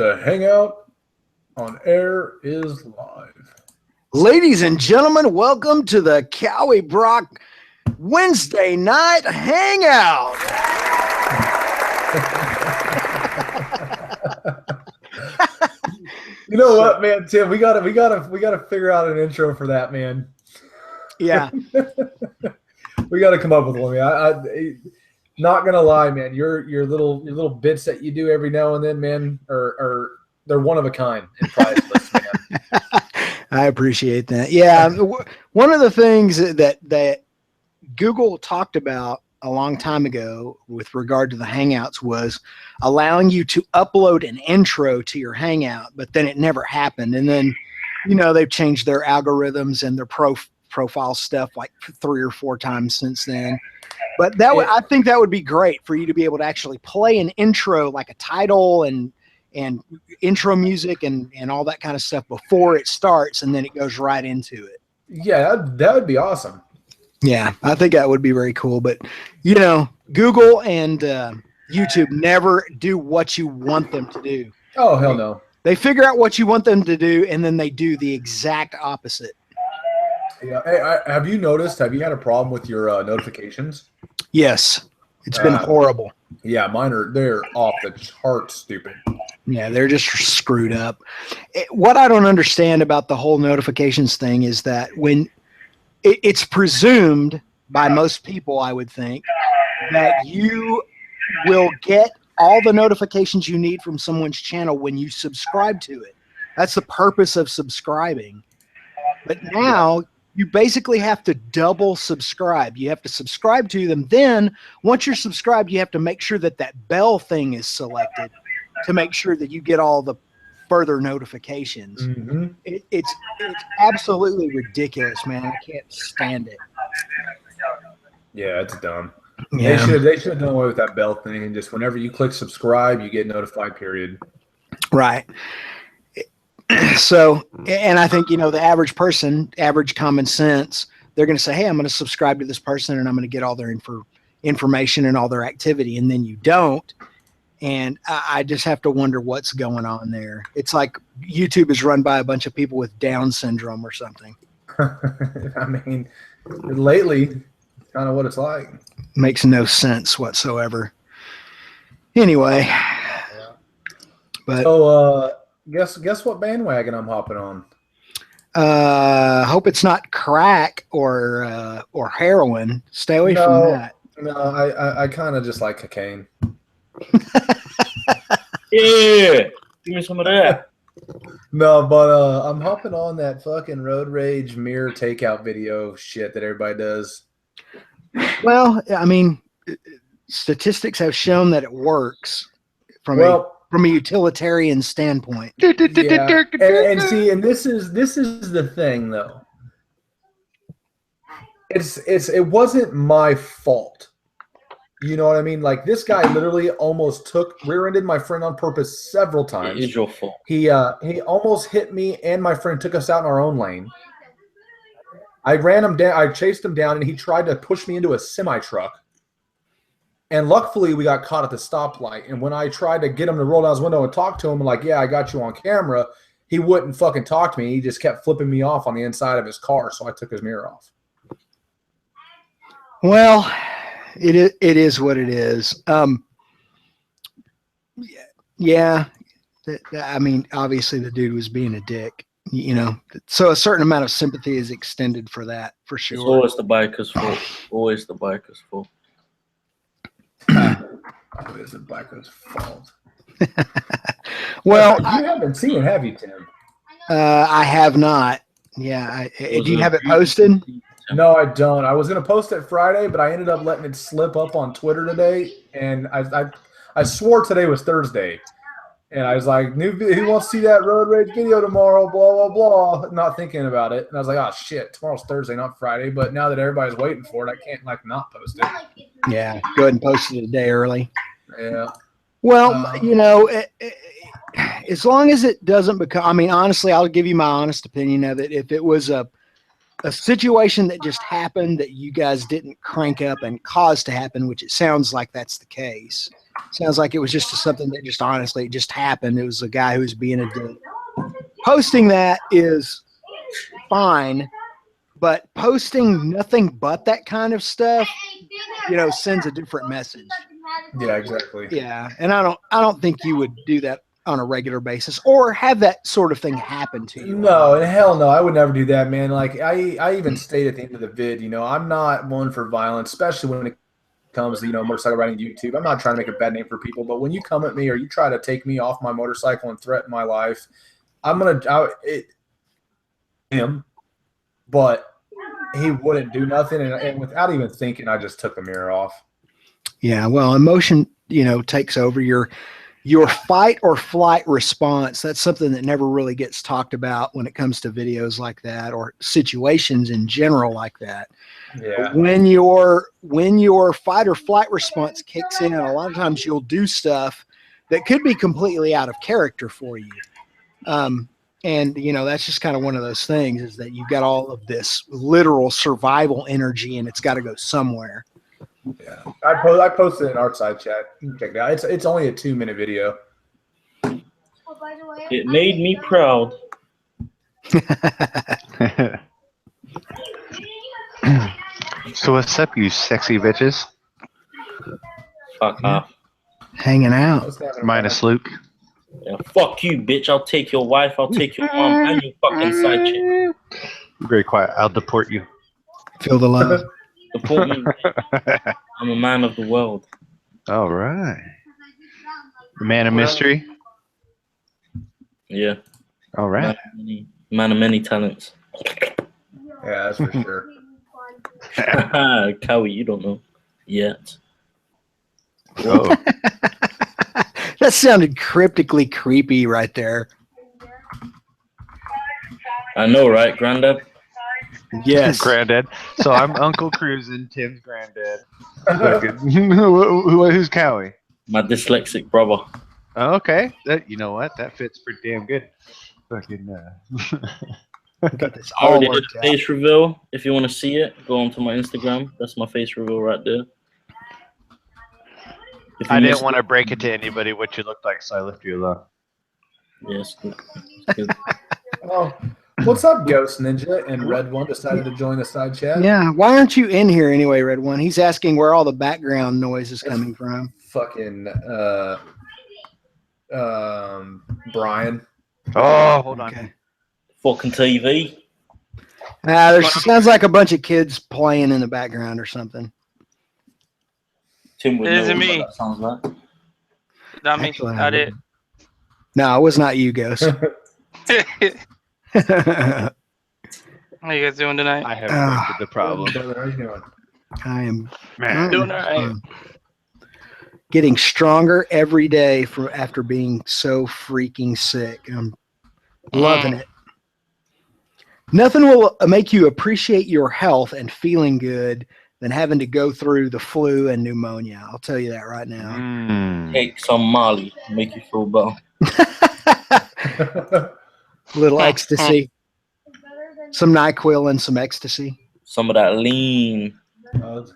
The Hangout on Air is live. Ladies and gentlemen, welcome to the Kawi Brock Wednesday night hangout. You know what, man, Tim? We gotta figure out an intro for that, man. Yeah, we gotta come up with one. I not gonna lie, man. Your little bits that you do every now and then, man, are they're one of a kind and priceless, man. I appreciate that. Yeah, one of the things that Google talked about a long time ago with regard to the Hangouts was allowing you to upload an intro to your Hangout, but then it never happened. And then, they've changed their algorithms and their profile stuff like 3 or 4 times since then. But I think that would be great for you to be able to actually play an intro, like a title and intro music and all that kind of stuff before it starts, and then it goes right into it. Yeah, that would be awesome. Yeah, I think that would be very cool. But, Google and YouTube never do what you want them to do. Oh, hell no. They figure out what you want them to do, and then they do the exact opposite. Yeah. Hey, have you had a problem with your notifications? Yes. It's been horrible. Yeah, they're off the charts stupid. Yeah, they're just screwed up. What I don't understand about the whole notifications thing is that when it's presumed by most people, I would think, that you will get all the notifications you need from someone's channel when you subscribe to it. That's the purpose of subscribing. But now you basically have to double subscribe. You have to subscribe to them. Then once you're subscribed, you have to make sure that bell thing is selected to make sure that you get all the further notifications. Mm-hmm. It's absolutely ridiculous, man. I can't stand it. Yeah, it's dumb. Yeah. They should have done away with that bell thing and just whenever you click subscribe, you get notified, period. Right. So, and I think, the average person, average common sense, they're going to say, hey, I'm going to subscribe to this person and I'm going to get all their information and all their activity. And then you don't. And I just have to wonder what's going on there. It's like YouTube is run by a bunch of people with Down syndrome or something. I mean, lately, kind of what it's like. Makes no sense whatsoever. Anyway. Yeah. But so, guess what bandwagon I'm hopping on? Hope it's not crack or heroin. Stay away from that. No, I kind of just like cocaine. Yeah, give me some of that. No, but I'm hopping on that fucking road rage mirror takeout video shit that everybody does. Well, I mean, statistics have shown that it works from a utilitarian standpoint. Yeah. And see, and this is the thing though. It wasn't my fault. You know what I mean? Like this guy literally almost rear-ended my friend on purpose several times. It is your fault. He almost hit me and my friend, took us out in our own lane. I ran him down. I chased him down, and he tried to push me into a semi-truck. And luckily, we got caught at the stoplight. And when I tried to get him to roll down his window and talk to him, like, yeah, I got you on camera, he wouldn't fucking talk to me. He just kept flipping me off on the inside of his car, so I took his mirror off. Well, it is what it is. Yeah. I mean, obviously the dude was being a dick, so a certain amount of sympathy is extended for that, for sure. It's always the biker's fault. Always the biker's fault. Always the biker's fault. Well, you haven't seen it, have you, Tim? I have not. Yeah. Do you have it posted? No, I don't. I was going to post it Friday, but I ended up letting it slip up on Twitter today, and I swore today was Thursday. And I was like, who wants to see that road rage video tomorrow, blah, blah, blah, not thinking about it. And I was like, oh, shit, tomorrow's Thursday, not Friday. But now that everybody's waiting for it, I can't, not post it. Yeah, go ahead and post it a day early. Yeah. Well, as long as it doesn't become, I mean, honestly, I'll give you my honest opinion of it. If it was a situation that just happened that you guys didn't crank up and cause to happen, which it sounds like that's the case, Sounds like it was just something that just honestly it just happened. It was a guy who was being a dick. Posting that is fine, but posting nothing but that kind of stuff, sends a different message. Yeah, exactly. Yeah, and I don't think you would do that on a regular basis or have that sort of thing happen to you. No, and hell no, I would never do that, man. Like I even stated at the end of the vid, I'm not one for violence, especially when it comes to motorcycle riding YouTube. I'm not trying to make a bad name for people, but when you come at me or you try to take me off my motorcycle and threaten my life, him, but he wouldn't do nothing, and without even thinking, I just took the mirror off. Yeah, well, emotion, takes over your fight or flight response. That's something that never really gets talked about when it comes to videos like that or situations in general like that. Yeah. When your fight or flight response kicks in, a lot of times you'll do stuff that could be completely out of character for you. And that's just kind of one of those things, is that you've got all of this literal survival energy and it's got to go somewhere. Yeah, I posted it in our side chat. You can check it out. It's only a 2-minute video. It made me proud. So what's up, you sexy bitches? Fuck off. Hanging out. Minus Luke. Yeah, fuck you, bitch. I'll take your wife. I'll take your mom and your fucking side chick. Very quiet. I'll deport you. Feel the love. Deport me. I'm a man of the world. All right. The man of mystery. Yeah. All right. Man of many talents. Yeah, that's for sure. Kawi, you don't know yet. Oh. That sounded cryptically creepy right there. I know, right, Granddad? Yes. Granddad. So I'm Uncle Cruisin', Tim's granddad. Who's Cowie? My dyslexic brother. Oh, okay. You know what? That fits pretty damn good. Fucking. Got this I all already did worked a out. face reveal. If you want to see it, go onto my Instagram. That's my face reveal right there. I didn't want to break it to anybody what you looked like, so I left you alone. Yes, good. It's good. Oh, what's up, Ghost Ninja? And Red One decided to join the side chat. Yeah. Why aren't you in here anyway, Red One? He's asking where all the background noise is coming from. Fucking Brian. Oh, hold on. Okay. Fucking TV. There sounds like a bunch of kids playing in the background or something. Tim would It know isn't what me. that sounds like. Not me. Actually, I Not it. No, it was not you, Ghost. How you guys doing tonight? I have invented the problem. How are you doing? I am Man. Doing all right. getting stronger every day after being so freaking sick. I'm loving it. Nothing will make you appreciate your health and feeling good than having to go through the flu and pneumonia. I'll tell you that right now. Take some Molly, make you feel better. Little ecstasy. Some NyQuil and some ecstasy. Some of that lean. Let's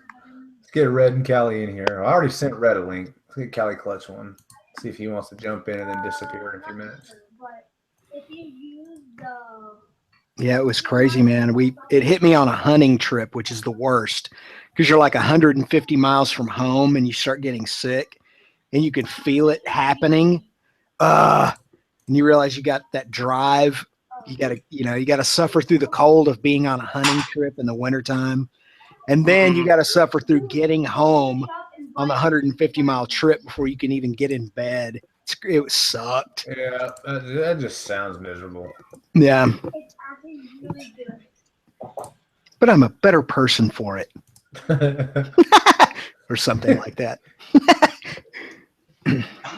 get Red and Callie in here. I already sent Red a link. Let's get Callie Clutch one. See if he wants to jump in and then disappear in a few minutes. Yeah, it was crazy, man. It hit me on a hunting trip, which is the worst because you're like 150 miles from home and you start getting sick and you can feel it happening. And you realize you got that drive. You got to suffer through the cold of being on a hunting trip in the wintertime. And then you got to suffer through getting home on the 150-mile trip before you can even get in bed. It sucked. Yeah, that just sounds miserable. Yeah. But I'm a better person for it. Or something like that.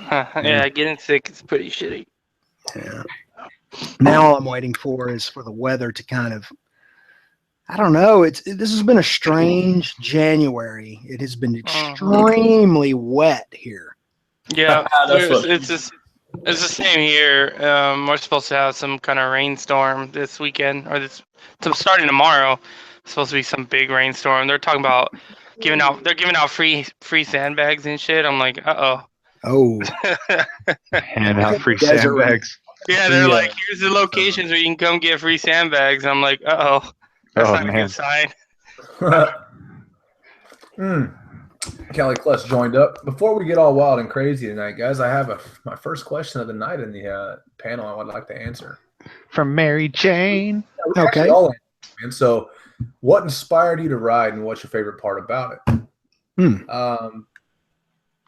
Yeah, getting sick is pretty shitty. Yeah. Now all I'm waiting for is for the weather to kind of, I don't know. This has been a strange January. It has been extremely wet here. Yeah, That's it's the same here. We're supposed to have some kind of rainstorm this weekend, or starting tomorrow. It's supposed to be some big rainstorm. They're talking about they're giving out free sandbags and shit. I'm like, Oh, Hand out free Desert race. sandbags. yeah, they're like, here's the locations where you can come get free sandbags. I'm like, that's not a good sign. Kelly Clutch joined up. Before we get all wild and crazy tonight, guys, I have my first question of the night in the panel I would like to answer. From Mary Jane. Okay. And so, what inspired you to ride, and what's your favorite part about it?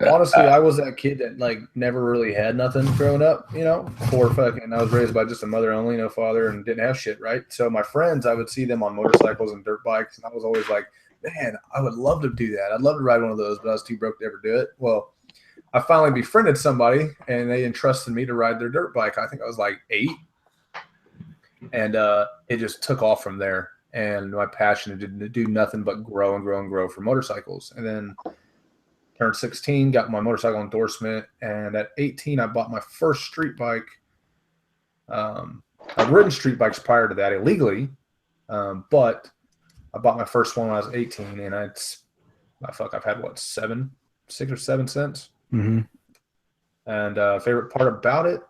Honestly, I was that kid that like never really had nothing growing up, you know. I was raised by just a mother only, no father, and didn't have shit, right? So my friends, I would see them on motorcycles and dirt bikes, and I was always like, man, I would love to do that. I'd love to ride one of those, but I was too broke to ever do it. Well, I finally befriended somebody, and they entrusted me to ride their dirt bike. I think I was like 8, and it just took off from there. And my passion didn't do nothing but grow and grow and grow for motorcycles. And then turned 16, got my motorcycle endorsement, and at 18, I bought my first street bike. I've ridden street bikes prior to that illegally, but I bought my first one when I was 18, and I've had what, 6 or 7 since. Mm-hmm. And favorite part about it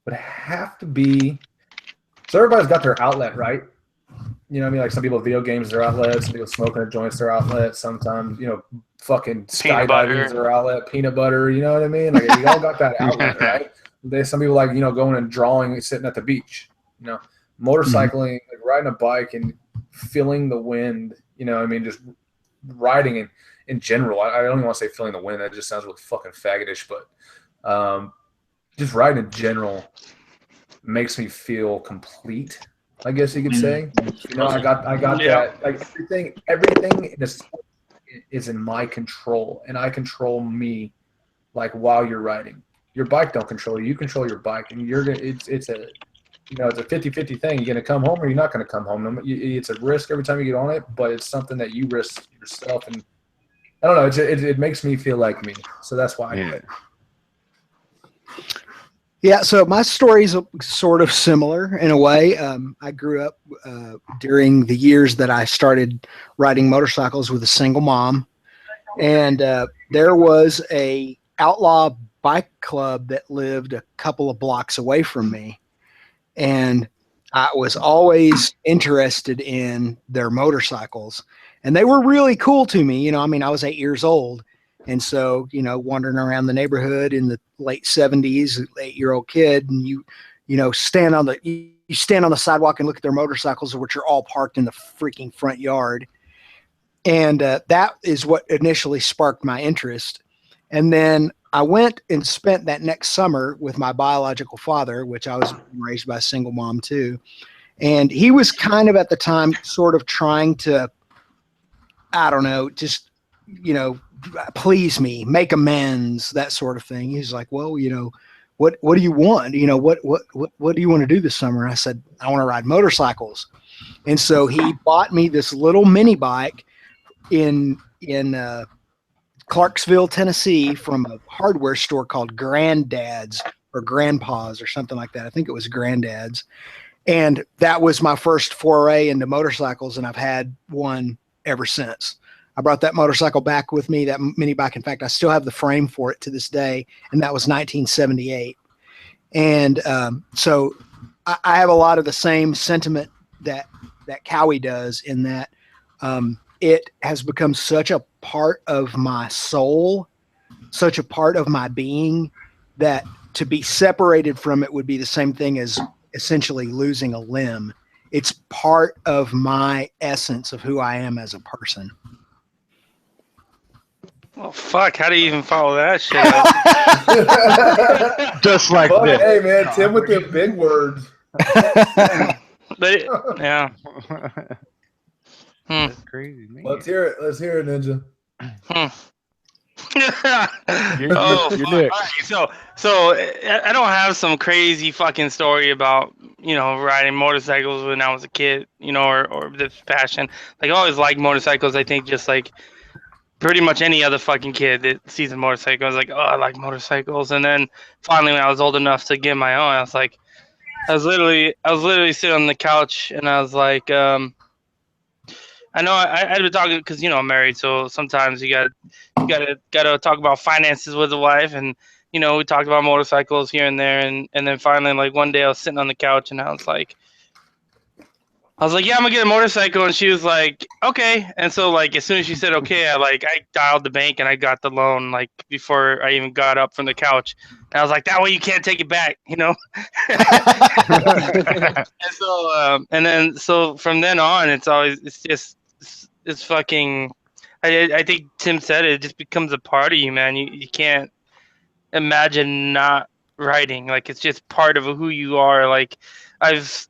would have to be, so everybody's got their outlet, right? You know what I mean? Like some people, video games, their outlet. Some people smoking joints, their outlet. Sometimes, you know, fucking skydiving is their outlet. Peanut butter, you know what I mean? Like we all got that outlet, right? Some people like, you know, going and drawing and sitting at the beach. You know, motorcycling, like riding a bike and feeling the wind. You know what I mean? Just riding in general. I don't even want to say feeling the wind. That just sounds really fucking faggotish. But just riding in general makes me feel complete, I guess you could say. You know, I got that. Like everything in this is in my control, and I control me. Like while you're riding, your bike don't control you. You control your bike, and you're gonna. It's a 50-50 thing. You're gonna come home, or you're not gonna come home. It's a risk every time you get on it, but it's something that you risk yourself. And I don't know. It makes me feel like me. So that's why I do it. Yeah, so my story's sort of similar in a way. I grew up during the years that I started riding motorcycles with a single mom, and there was a outlaw bike club that lived a couple of blocks away from me, and I was always interested in their motorcycles, and they were really cool to me. You know, I mean, I was 8 years old. And so, you know, wandering around the neighborhood in the late 70s, 8-year-old kid, and you stand on the sidewalk and look at their motorcycles, which are all parked in the freaking front yard. And that is what initially sparked my interest. And then I went and spent that next summer with my biological father, which I was raised by a single mom too. And he was kind of at the time sort of trying to, I don't know, just, you know, please me, make amends, that sort of thing. He's like, well, you know, what do you want? You know, what do you want to do this summer? I said, I want to ride motorcycles. And so he bought me this little mini bike in Clarksville, Tennessee, from a hardware store called Granddad's or Grandpa's or something like that. I think it was Granddad's. And that was my first foray into motorcycles, and I've had one ever since. I brought that motorcycle back with me, that mini bike. In fact, I still have the frame for it to this day, and that was 1978. And so I have a lot of the same sentiment that Kawi does, in that it has become such a part of my soul, such a part of my being, that to be separated from it would be the same thing as essentially losing a limb. It's part of my essence of who I am as a person. Oh fuck! How do you even follow that shit up? Just like But, this. hey man, Tim with the big words. Yeah. That's crazy, man. Let's hear it, Ninja. You're Fuck. next. All right, so I don't have some crazy fucking story about, you know, riding motorcycles when I was a kid, you know, or this passion. Like, I always liked motorcycles. I think just like pretty much any other fucking kid that sees a motorcycle is like, oh, I like motorcycles. And then finally, when I was old enough to get my own, I was like, I was literally sitting on the couch, and I was like, I know I've been talking because I'm married, so sometimes you gotta talk about finances with the wife, and we talked about motorcycles here and there, and then finally like one day I was sitting on the couch and I was like, yeah, I'm gonna get a motorcycle, and she was like, okay. And so like as soon as she said okay, I dialed the bank and I got the loan like before I even got up from the couch. And I was like, that way you can't take it back. And so and then so from then on, it's fucking. I think Tim said it just becomes a part of you, man. You can't imagine not writing. Like it's just part of who you are. Like I've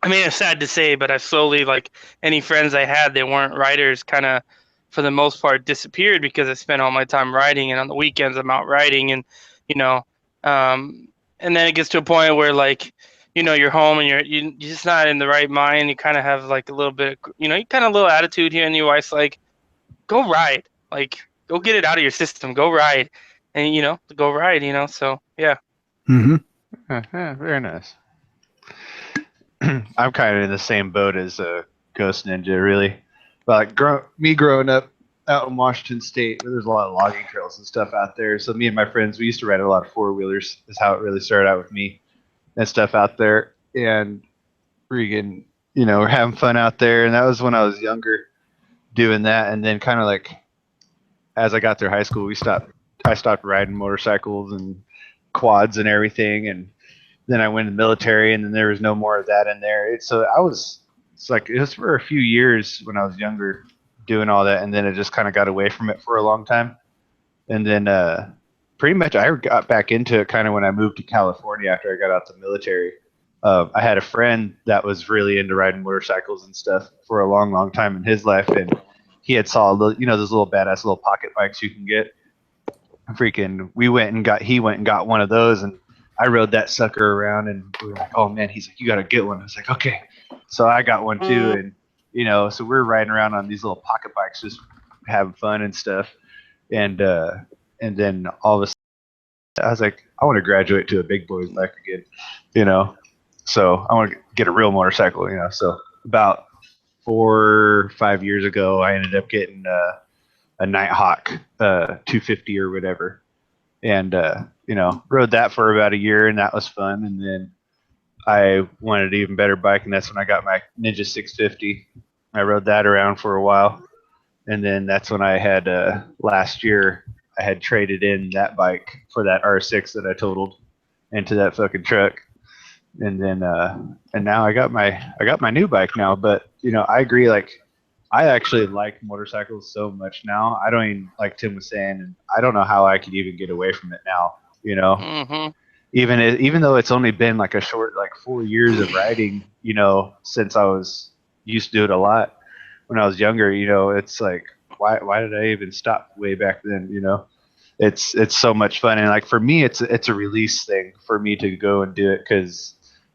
I mean, it's sad to say, but I've slowly, like, any friends I had that weren't writers kind of, for the most part, disappeared because I spent all my time writing, and on the weekends I'm out writing, and, you know, and then it gets to a point where, like, you're home and you're just not in the right mind. You kind of have, like, a little bit, you kind of a little attitude here, and your wife's like, go ride. Like, go get it out of your system. Go ride. And, go ride, so, yeah. Mm-hmm. Very nice. I'm kind of in the same boat as Ghost Ninja, really. But like, me growing up out in Washington State, there's a lot of logging trails and stuff out there. So me and my friends, we used to ride a lot of four-wheelers. Is how it really started out with me and stuff out there. And freaking, we're having fun out there. And that was when I was younger, doing that. And then kind of like, as I got through high school, I stopped riding motorcycles and quads and everything. And then I went in the military, and then there was no more of that in there. It's like it was for a few years when I was younger doing all that, and then it just kind of got away from it for a long time. And then pretty much I got back into it kind of when I moved to California after I got out the military. I had a friend that was really into riding motorcycles and stuff for a long, long time in his life, and he had saw those little badass little pocket bikes you can get. Freaking, he went and got one of those, and I rode that sucker around, and we were like, oh man, he's like, you gotta get one. I was like, okay. So I got one too, and so we're riding around on these little pocket bikes, just having fun and stuff. And then all of a sudden, I was like, I want to graduate to a big boy's bike again, So I want to get a real motorcycle, So about 4 or 5 years ago, I ended up getting a Nighthawk 250 or whatever. And rode that for about a year, and that was fun. And then I wanted an even better bike, and that's when I got my Ninja 650. I rode that around for a while, and then that's when I had last year I had traded in that bike for that R6 that I totaled into that fucking truck. And then and now I got my new bike now. But I agree, like, I actually like motorcycles so much now. I don't even, like Tim was saying, and I don't know how I could even get away from it now. Mm-hmm. Even though it's only been like a short, like 4 years of riding, since I was used to do it a lot when I was younger. It's like, why did I even stop way back then? It's so much fun, and like for me, it's a release thing for me to go and do it, because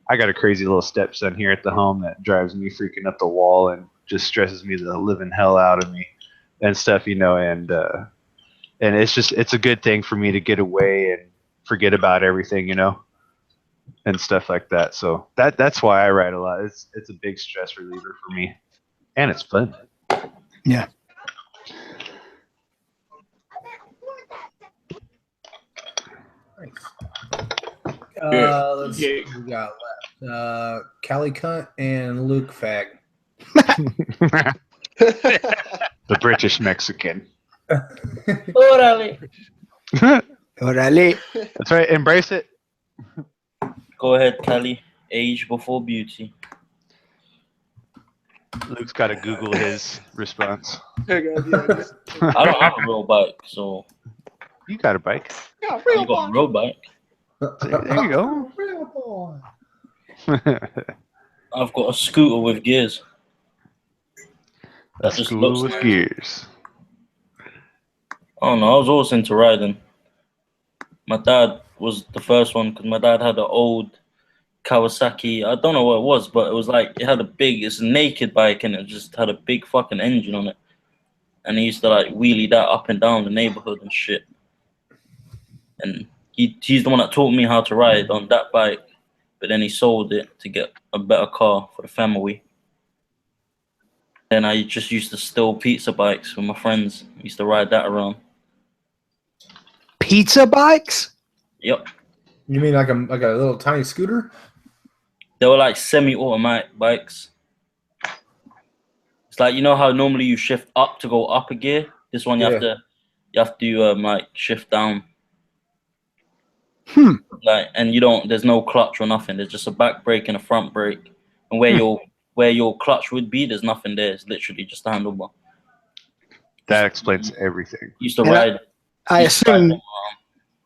I got a crazy little stepson here at the home that drives me freaking up the wall and just stresses me the living hell out of me and stuff, and it's a good thing for me to get away and forget about everything, and stuff like that. So that's why I ride a lot. It's a big stress reliever for me, and it's fun. Yeah. Let's see what we got left. Callie Cunt and Luke Fag. The British Mexican. Orale. Orale. That's right. Embrace it. Go ahead, Kelly. Age before beauty. Luke's got to Google his response. I don't have a real bike, so. You got a bike. Yeah, you got a real bike. There you go. Real boy. I've got a scooter with gears. A scooter with gears. Oh no, I was always into riding. My dad was the first one, because my dad had an old Kawasaki. I don't know what it was, but it was like, it's a naked bike, and it just had a big fucking engine on it. And he used to like wheelie that up and down the neighborhood and shit. And he's the one that taught me how to ride on that bike. But then he sold it to get a better car for the family. Then I just used to steal pizza bikes with my friends. I used to ride that around. Pizza bikes? Yep. You mean like a little tiny scooter? They were like semi-automatic bikes. It's like, you know how normally you shift up to go up a gear? This one you have to like shift down. Like, and there's no clutch or nothing. There's just a back brake and a front brake. And where your clutch would be, there's nothing there. It's literally just a handlebar. That explains everything. Used to ride. I assume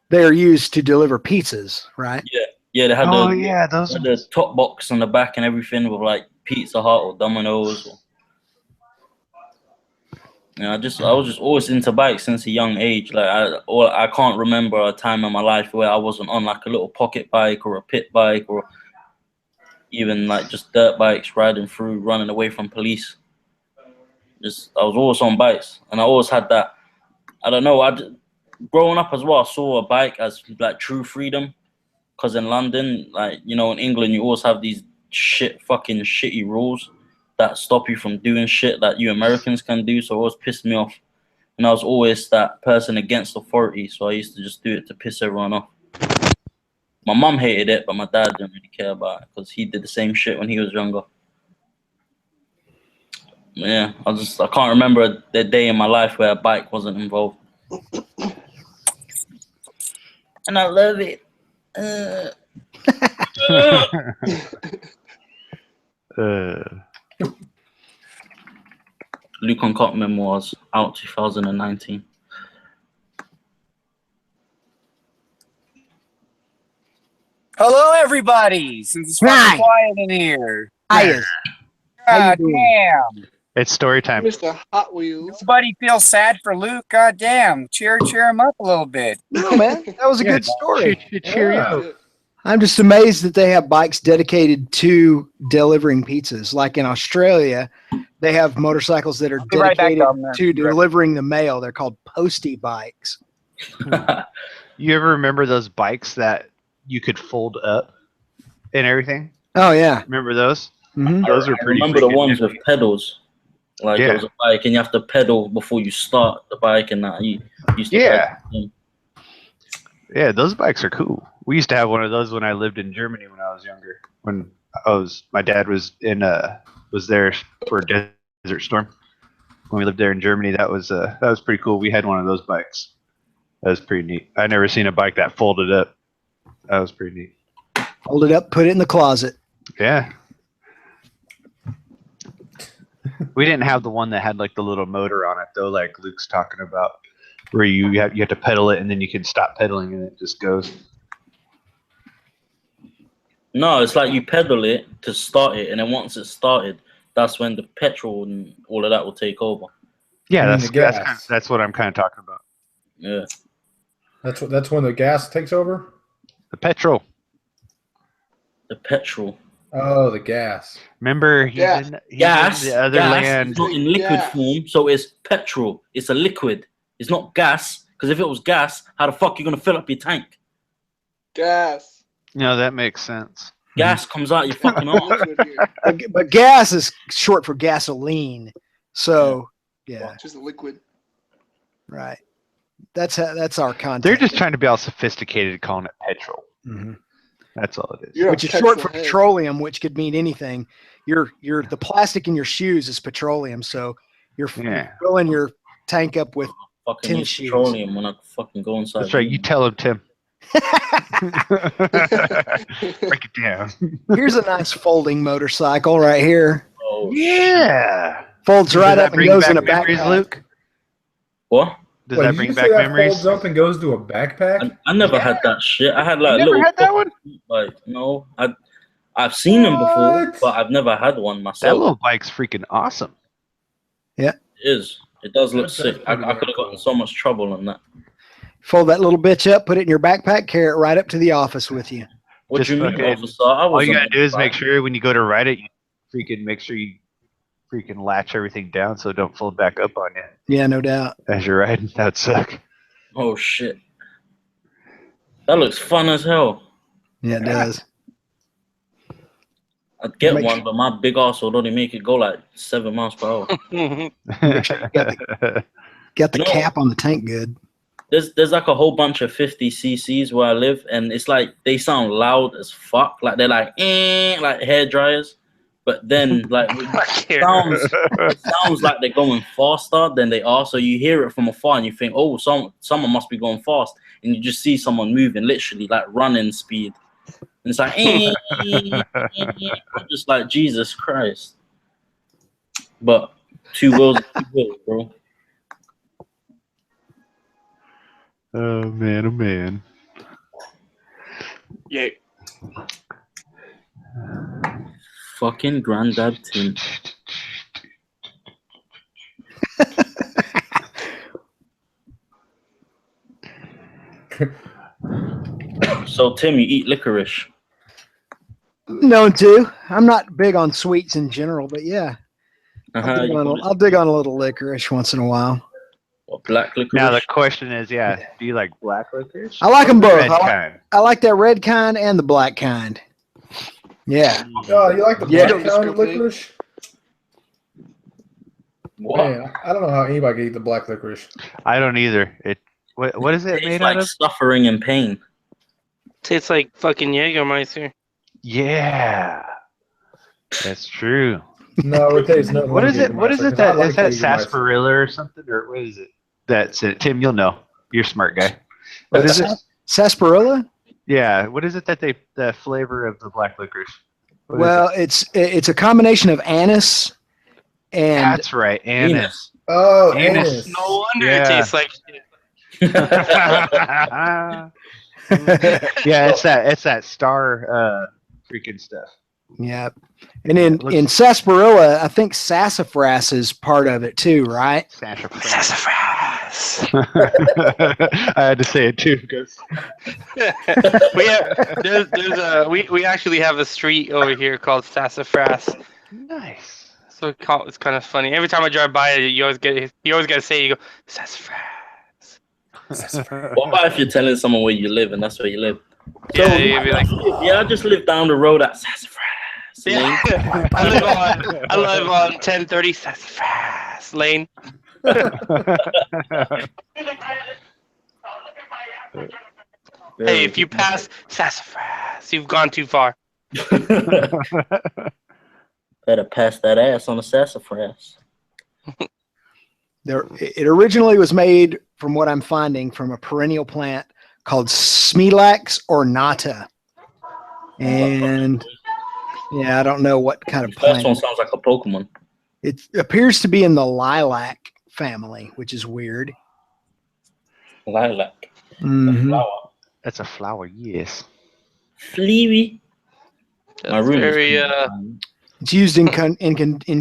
they're used to deliver pizzas, right? Yeah, they had those the top box on the back and everything with like Pizza Hut or Domino's. I was just always into bikes since a young age. Like I can't remember a time in my life where I wasn't on like a little pocket bike or a pit bike or even like just dirt bikes riding through, running away from police. I was always on bikes, and I always had that. I don't know. Growing up as well, I saw a bike as like true freedom, because in London, like in England, you always have these fucking shitty rules that stop you from doing shit that you Americans can do. So it always pissed me off, and I was always that person against authority. So I used to just do it to piss everyone off. My mum hated it, but my dad didn't really care about it because he did the same shit when he was younger. Yeah, I can't remember the day in my life where a bike wasn't involved. And I love it. Luke on Cop Memoirs, out 2019. Hello, everybody. Since it's fucking quiet in here. Hi. God damn. It's story time. Mr. Hot Wheels. Somebody feels sad for Luke. God damn. Cheer him up a little bit. No, man. That was a good story. Cheerio. I'm just amazed that they have bikes dedicated to delivering pizzas. Like in Australia, they have motorcycles that are dedicated to delivering the mail. They're called postie bikes. You ever remember those bikes that you could fold up and everything? Oh, yeah. Remember those? Mm-hmm. Those are pretty. I remember the ones with pedals. Like Yeah. it was a bike, and you have to pedal before you start the bike, and that you used to Yeah, those bikes are cool. We used to have one of those when I lived in Germany when I was younger. When my dad was there for a desert storm. When we lived there in Germany, that was pretty cool. We had one of those bikes. That was pretty neat. I never seen a bike that folded up. That was pretty neat. Hold it up, put it in the closet. Yeah. We didn't have the one that had like the little motor on it though, like Luke's talking about, where you have to pedal it and then you can stop pedaling and it just goes. No, it's like you pedal it to start it, and then once it's started, that's when the petrol and all of that will take over. Yeah, the gas. that's what I'm kind of talking about. Yeah. That's when the gas takes over. The petrol. The petrol. Oh, the gas. Remember, he's Gas. in the other land. Is not in liquid form, so it's petrol. It's a liquid. It's not gas, because if it was gas, how the fuck are you going to fill up your tank? Gas. No, that makes sense. Gas comes out your fucking arm. But gas is short for gasoline. So, yeah. Just a liquid. Right. That's our content. They're just trying to be all sophisticated calling it petrol. Mm-hmm. That's all it is. You're which is short for petroleum, which could mean anything. The plastic in your shoes is petroleum, so you're filling your tank up with fucking tennis shoes. Petroleum when I fucking go inside. That's right. You tell him, Tim. Break it down. Here's a nice folding motorcycle right here. Oh, yeah. Folds right up and goes in a memories, backpack. Luke? What? Does that bring back memories? Folds up and goes to a backpack. I never had that shit. I had like You never had that one? Like no, I've seen them before, but I've never had one myself. That little bike's freaking awesome. Yeah, it is. It does look sick. I pretty could have cool. gotten so much trouble on that. fold that little bitch up, put it in your backpack, carry it right up to the office with you. What Just do you mean, fucking- officer? All you gotta do is make sure when you go to ride it, you freaking make sure you freaking latch everything down so it don't fold back up on you Yeah, no doubt. as you're riding. That'd suck. Oh shit, that looks fun as hell. Yeah, it does. I'd get Make one, sure- but my big ass would only make it go like 7 miles per hour. Make sure you got the No. cap on the tank good. There's like a whole bunch of 50 cc's where I live, and it's like they sound loud as fuck. Like they're like like hair dryers, but then like it sounds like they're going faster than they are. So you hear it from afar and you think, oh, someone must be going fast, and you just see someone moving, literally like running speed. And it's like I'm just like Jesus Christ. But two wheels, bro. Oh man. Yeah. Fucking granddad Tim. So Tim, you eat licorice? No, too. I'm not big on sweets in general, but yeah, I'll dig on a little licorice once in a while. Or black licorice? Now the question is, do you like black licorice? I like them Or the both. red kind? I like that red kind and the black kind. Yeah. Oh, you like the Yeah. black kind of licorice? What? Man, I don't know how anybody can eat the black licorice. I don't either. What is it It's made like out of? suffering and pain. Tastes like fucking Jägermeister. Yeah, that's true. No, it tastes nothing. What like is it? What is Jägermeister, it 'cause I that like is that Jägermeister. sarsaparilla or something, or what is it? That's it. Tim, you'll know. You're a smart guy. What is it? Sarsaparilla? Yeah. What is it that the flavor of the black licorice? What is Well, it? it's a combination of anise and That's right, anise. Oh, Anus. anise. No wonder Yeah. it tastes like shit. Yeah, it's that star freaking stuff. yeah. And in It looks- in sarsaparilla, I think sassafras is part of it too, right? Sassafras. I had to say it too because we actually have a street over here called Sassafras. nice. So it's kind of funny. Every time I drive by it, you always gotta say, you go Sassafras. What about if you're telling someone where you live and that's where you live? Yeah, you'd be like, Yeah, I just live down the road at Sassafras. Lane. yeah. I live on 1030 Sassafras Lane. Hey, if you pass Sassafras, you've gone too far. Better pass that ass on the sassafras. It originally was made, from what I'm finding, from a perennial plant called Smilax ornata. And yeah, I don't know what kind of The first one plant. sounds like a Pokemon. It appears to be in the lilac family, which is weird. Lilac. Mhm. Flower. That's a flower, yes. Fleary. My That's room very is It's used in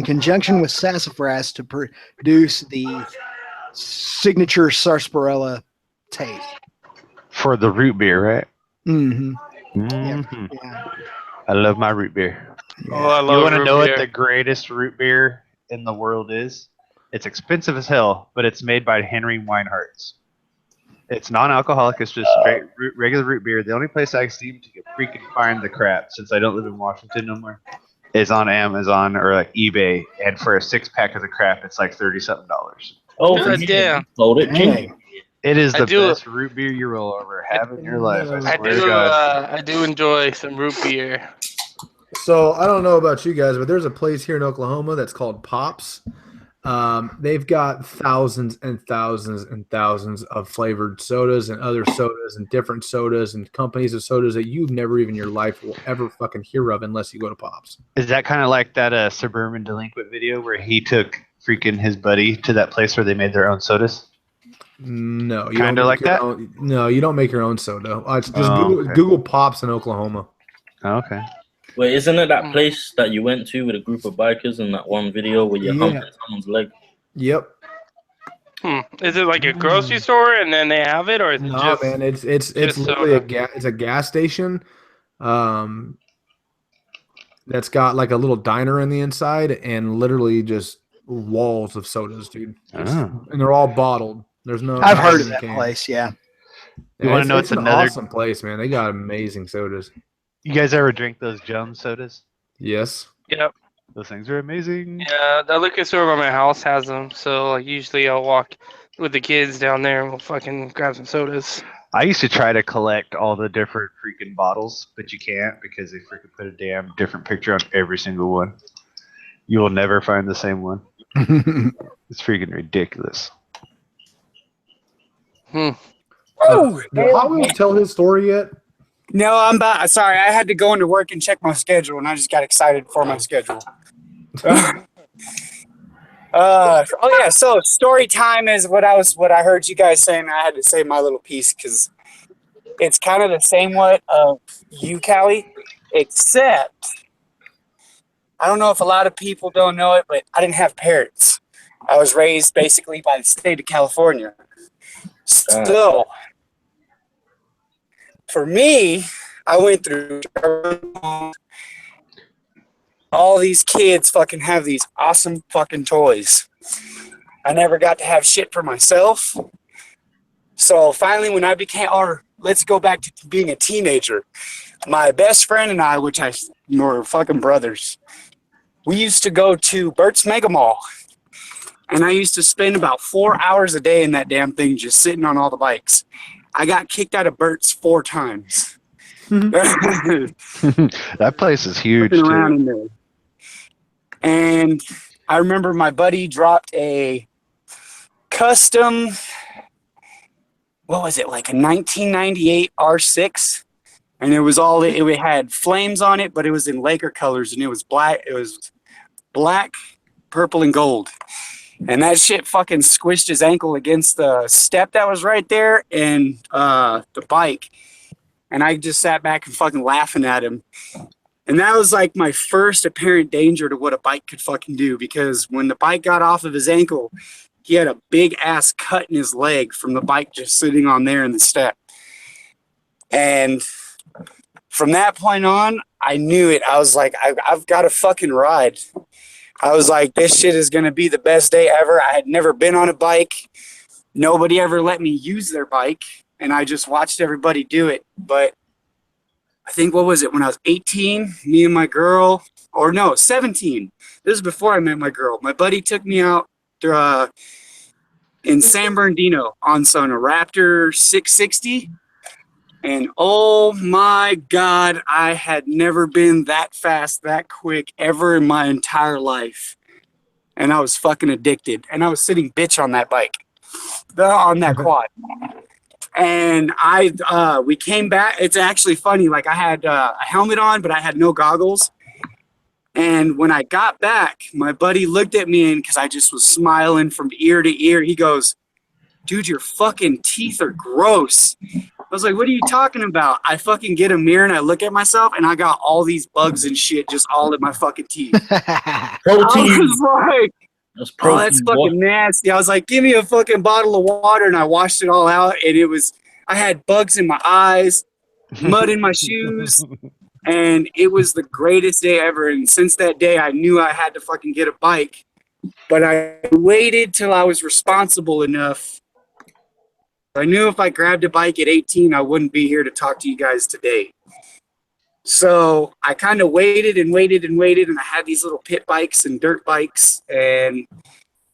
conjunction with sassafras to produce the signature sarsaparilla taste. For the root beer, right? Mm-hmm. Mhm. Yeah. I love my root beer. Oh, I You love want to root know beer. what the greatest root beer in the world is? It's expensive as hell, but it's made by Henry Weinhardt's. It's non-alcoholic. It's just straight regular root beer. The only place I seem to freaking find the crap, since I don't live in Washington no more, is on Amazon or like eBay. And for a 6-pack of the crap, it's like $30-something. Oh, God damn. Sold it. Dang. It is I the do- best root beer you will ever have in your life. I I swear to God. I do enjoy some root beer. So I don't know about you guys, but there's a place here in Oklahoma that's called Pops. They've got thousands and thousands and thousands of flavored sodas and other sodas and different sodas and companies of sodas that you've never even in your life will ever fucking hear of unless you go to Pops. Is that kind of like that Suburban Delinquent video where he took freaking his buddy to that place where they made their own sodas? No, you Kinda don't like make your that? own- no, you don't make your own soda. It's just Oh, Google, okay. Google Pops in Oklahoma. Oh, okay. Wait, isn't it that place that you went to with a group of bikers in that one video where you Yeah. humped someone's leg? Yep. Is it like a grocery store and then they have it, or is it No, just? man, it's just literally soda? it's a gas station, that's got like a little diner in the inside and literally just walls of sodas, dude. Oh. And they're all bottled. There's no. I've heard of nothing that can. place. Yeah. Yeah, You wanna know it's what's an another- awesome place, man. They got amazing sodas. You guys ever drink those Jones sodas? Yes. Yep. Those things are amazing. Yeah, the liquor store by my house has them. So like usually I'll walk with the kids down there and we'll fucking grab some sodas. I used to try to collect all the different freaking bottles, but you can't because they freaking put a damn different picture on every single one. You will never find the same one. It's freaking ridiculous. Ooh, Did Hot Wheels tell his story yet? no, I'm about. Sorry, I had to go into work and check my schedule, and I just got excited for my schedule. Oh yeah, so story time is what I heard you guys saying. I had to say my little piece because it's kind of the same what of you, Kawi, except I don't know if a lot of people don't know it, but I didn't have parents. I was raised basically by the state of California. So for me, I went through all these kids fucking have these awesome fucking toys. I never got to have shit for myself. So finally, when I became, or let's go back to being a teenager, my best friend and I, which I were fucking brothers, we used to go to Burt's Mega Mall. And I used to spend about 4 hours a day in that damn thing just sitting on all the bikes. I got kicked out of Burt's 4 times. That place is huge Looking around too. in there. And I remember my buddy dropped a custom, what was it, like a 1998 R6, and it was all it had flames on it, but it was in Laker colors, and it was black, purple, and gold. And that shit fucking squished his ankle against the step that was right there and the bike. And I just sat back and fucking laughing at him. And that was like my first apparent danger to what a bike could fucking do, because when the bike got off of his ankle, he had a big ass cut in his leg from the bike just sitting on there in the step. And from that point on, I knew it. I was like, I've got to fucking ride. I was like, this shit is going to be the best day ever. I had never been on a bike. Nobody ever let me use their bike. And I just watched everybody do it. But I think, what was it, when I was 18, me and my girl, or no, 17. This is before I met my girl. My buddy took me out in San Bernardino on a Raptor 660. And oh my God, I had never been that fast, that quick ever in my entire life. And I was fucking addicted. And I was sitting bitch on that bike, on that quad. And we came back. It's actually funny. Like, I had a helmet on, but I had no goggles. And when I got back, my buddy looked at me, and because I just was smiling from ear to ear, he goes, "Dude, your fucking teeth are gross." I was like, "What are you talking about?" I fucking get a mirror and I look at myself, and I got all these bugs and shit just all in my fucking teeth. I was like, oh, that's fucking nasty. I was like, give me a fucking bottle of water, and I washed it all out, and I had bugs in my eyes, mud in my shoes, and it was the greatest day ever. And since that day, I knew I had to fucking get a bike, but I waited till I was responsible enough. I knew if I grabbed a bike at 18, I wouldn't be here to talk to you guys today. So I kind of waited and waited and waited, and I had these little pit bikes and dirt bikes. And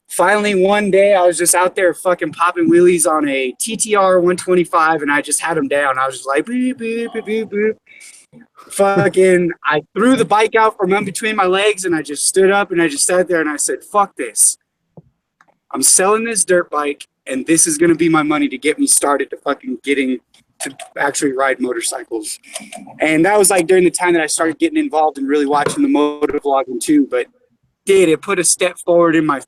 finally, one day, I was just out there fucking popping wheelies on a TTR 125, and I just had them down. I was just like, beep, beep, beep, beep, beep. Fucking, I threw the bike out from in between my legs, and I just stood up, and I just sat there, and I said, fuck this. I'm selling this dirt bike, and this is going to be my money to get me started to fucking getting to actually ride motorcycles. And that was like during the time that I started getting involved and really watching the motor vlogging too. But it put a step forward in my,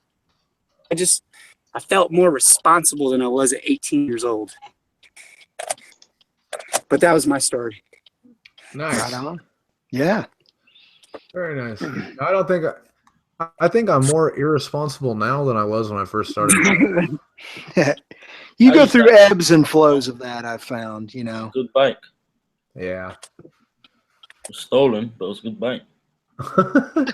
I felt more responsible than I was at 18 years old. But that was my story. Nice. Right on. Yeah. Very nice. I think I'm more irresponsible now than I was when I first started. You go through ebbs and flows of that, I've found, you know. Good bike. Yeah. It was stolen, but it was a good bike. I'm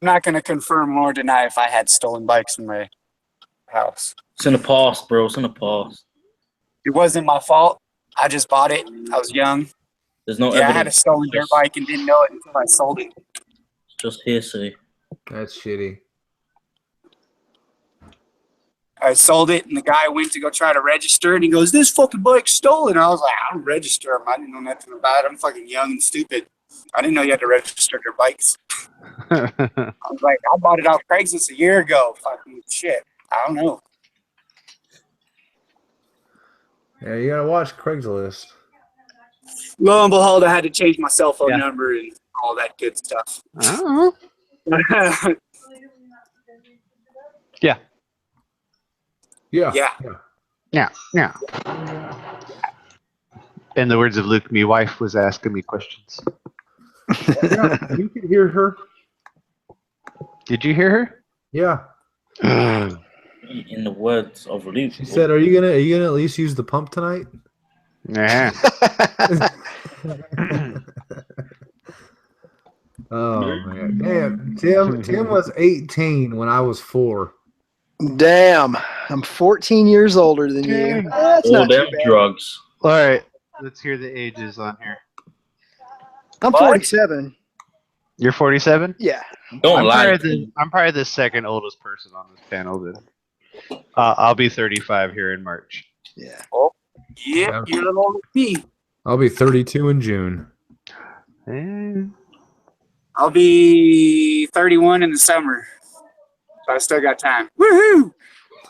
not going to confirm or deny if I had stolen bikes in my house. It's in the past, bro. It's in the past. It wasn't my fault. I just bought it. I was young. There's no Yeah, I had a evidence. stolen dirt bike and didn't know it until I sold it. Just hearsay. That's shitty. I sold it, and the guy went to go try to register, and he goes, "This fucking bike's stolen." I was like, "I don't register them. I didn't know nothing about it. I'm fucking young and stupid. I didn't know you had to register their bikes." I was like, "I bought it off Craigslist a year ago. Fucking shit. I don't know." Yeah, you gotta watch Craigslist. Lo and behold, I had to change my cell phone Yeah. number and all that good stuff. Oh. Yeah. Yeah. Yeah. Yeah. Yeah. In the words of Luke, my wife was asking me questions. Yeah, you could hear her. Did you hear her? Yeah. In the words of Luke. She said, "Are you gonna at least use the pump tonight?" Yeah. Oh man, damn! Tim was 18 when I was 4. Damn, I'm 14 years older than you. Dang. That's All not too them bad. drugs. All right. Let's hear the ages on here. I'm What? 47. You're 47? Yeah. Don't lie. I'm probably the second oldest person on this panel. Then I'll be 35 here in March. Yeah. Yeah, you're a little older than me. I'll be 32 in June. Eh. I'll be 31 in the summer. So I still got time. Woohoo!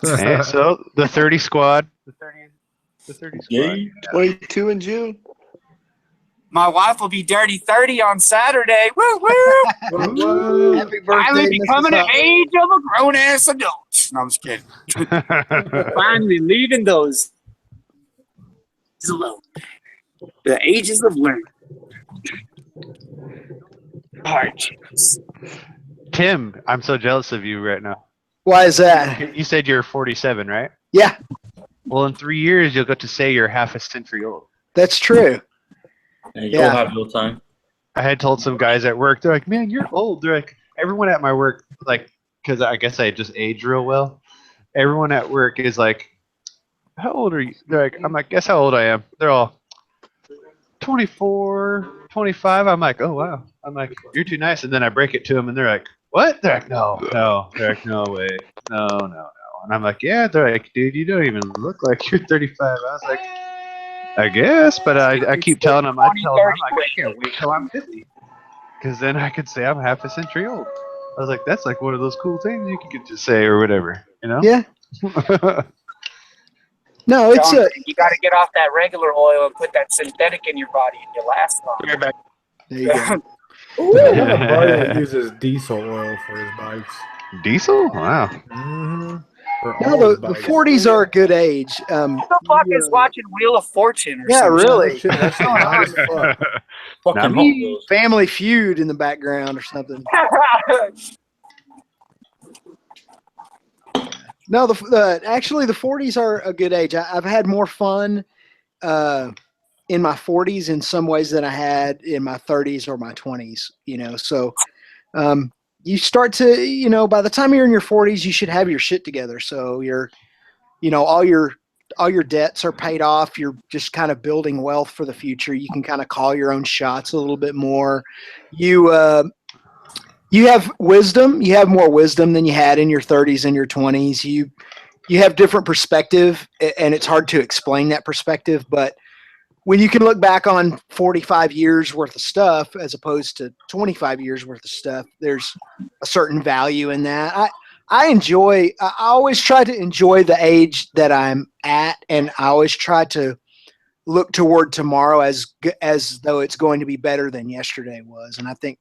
Eh, so the 30 squad. The 30 squad. Yay. 22 in June. My wife will be dirty 30 on Saturday. Woo woo! Whoa. Happy birthday, Finally Mrs. becoming the Huff. age of a grown ass adult. No, I'm just kidding. Finally leaving those alone. The ages of learning. Hardships. Tim, I'm so jealous of you right now. Why is that? You said you're 47, right? Yeah, Well, in 3 years, you'll get to say you're half a century old. that's true. You'll Yeah. have your time. I had told some guys at work, they're like, "Man, you're old." They're like, everyone at my work, like, because I guess I just age real well. Everyone at work is like, "How old are you?" They're like, I'm like, "Guess how old I am?" They're all 24, 25. I'm like, "Oh wow." I'm like, "You're too nice." And then I break it to them, and they're like, "What?" They're like, "No." They're like, "No way, no." And I'm like, "Yeah." They're like, "Dude, you don't even look like you're 35." I was like, "I guess," but I keep telling them, I'm like, I can't wait till I'm 50, because then I could say I'm half a century old. I was like, that's like one of those cool things you could just say or whatever, you know? Yeah. No, it's a. You got to get off that regular oil and put that synthetic in your body, and you'll last long. There you go. I have a buddy that uses diesel oil for his bikes. Diesel? Wow. Mm-hmm. For No, all his the bikes. 40s are a good age. Who the fuck is watching Wheel of Fortune or Yeah, something? really. Shit, that's not as fuck. Fucking Hot Me, Wheels. Family Feud in the background or something. No, actually the 40s are a good age. I've had more fun in my 40s in some ways than I had in my 30s or my 20s. You know, so you start to, by the time you're in your 40s, you should have your shit together. So all your debts are paid off. You're just kind of building wealth for the future. You can kind of call your own shots a little bit more. You have wisdom. You have more wisdom than you had in your 30s and your 20s. You have different perspective, and it's hard to explain that perspective. But when you can look back on 45 years worth of stuff as opposed to 25 years worth of stuff, there's a certain value in that. I always try to enjoy the age that I'm at, and I always try to look toward tomorrow as though it's going to be better than yesterday was. And I think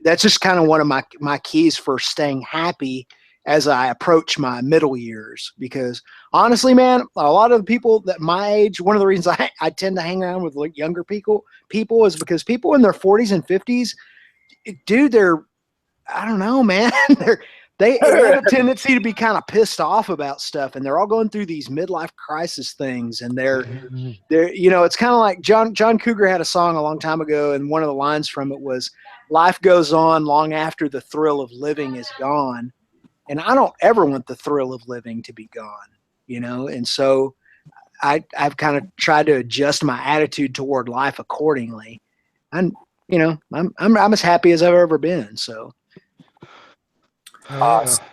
that's just kind of one of my keys for staying happy as I approach my middle years. Because honestly, man, a lot of the people that my age, one of the reasons I tend to hang around with like younger people is because people in their 40s and 50s, dude, I don't know, man. They have a tendency to be kind of pissed off about stuff, and they're all going through these midlife crisis things. And they're it's kind of like John Cougar had a song a long time ago, and one of the lines from it was, "Life goes on long after the thrill of living is gone." And I don't ever want the thrill of living to be gone, and so I've kind of tried to adjust my attitude toward life accordingly. And I'm as happy as I've ever been. So Awesome.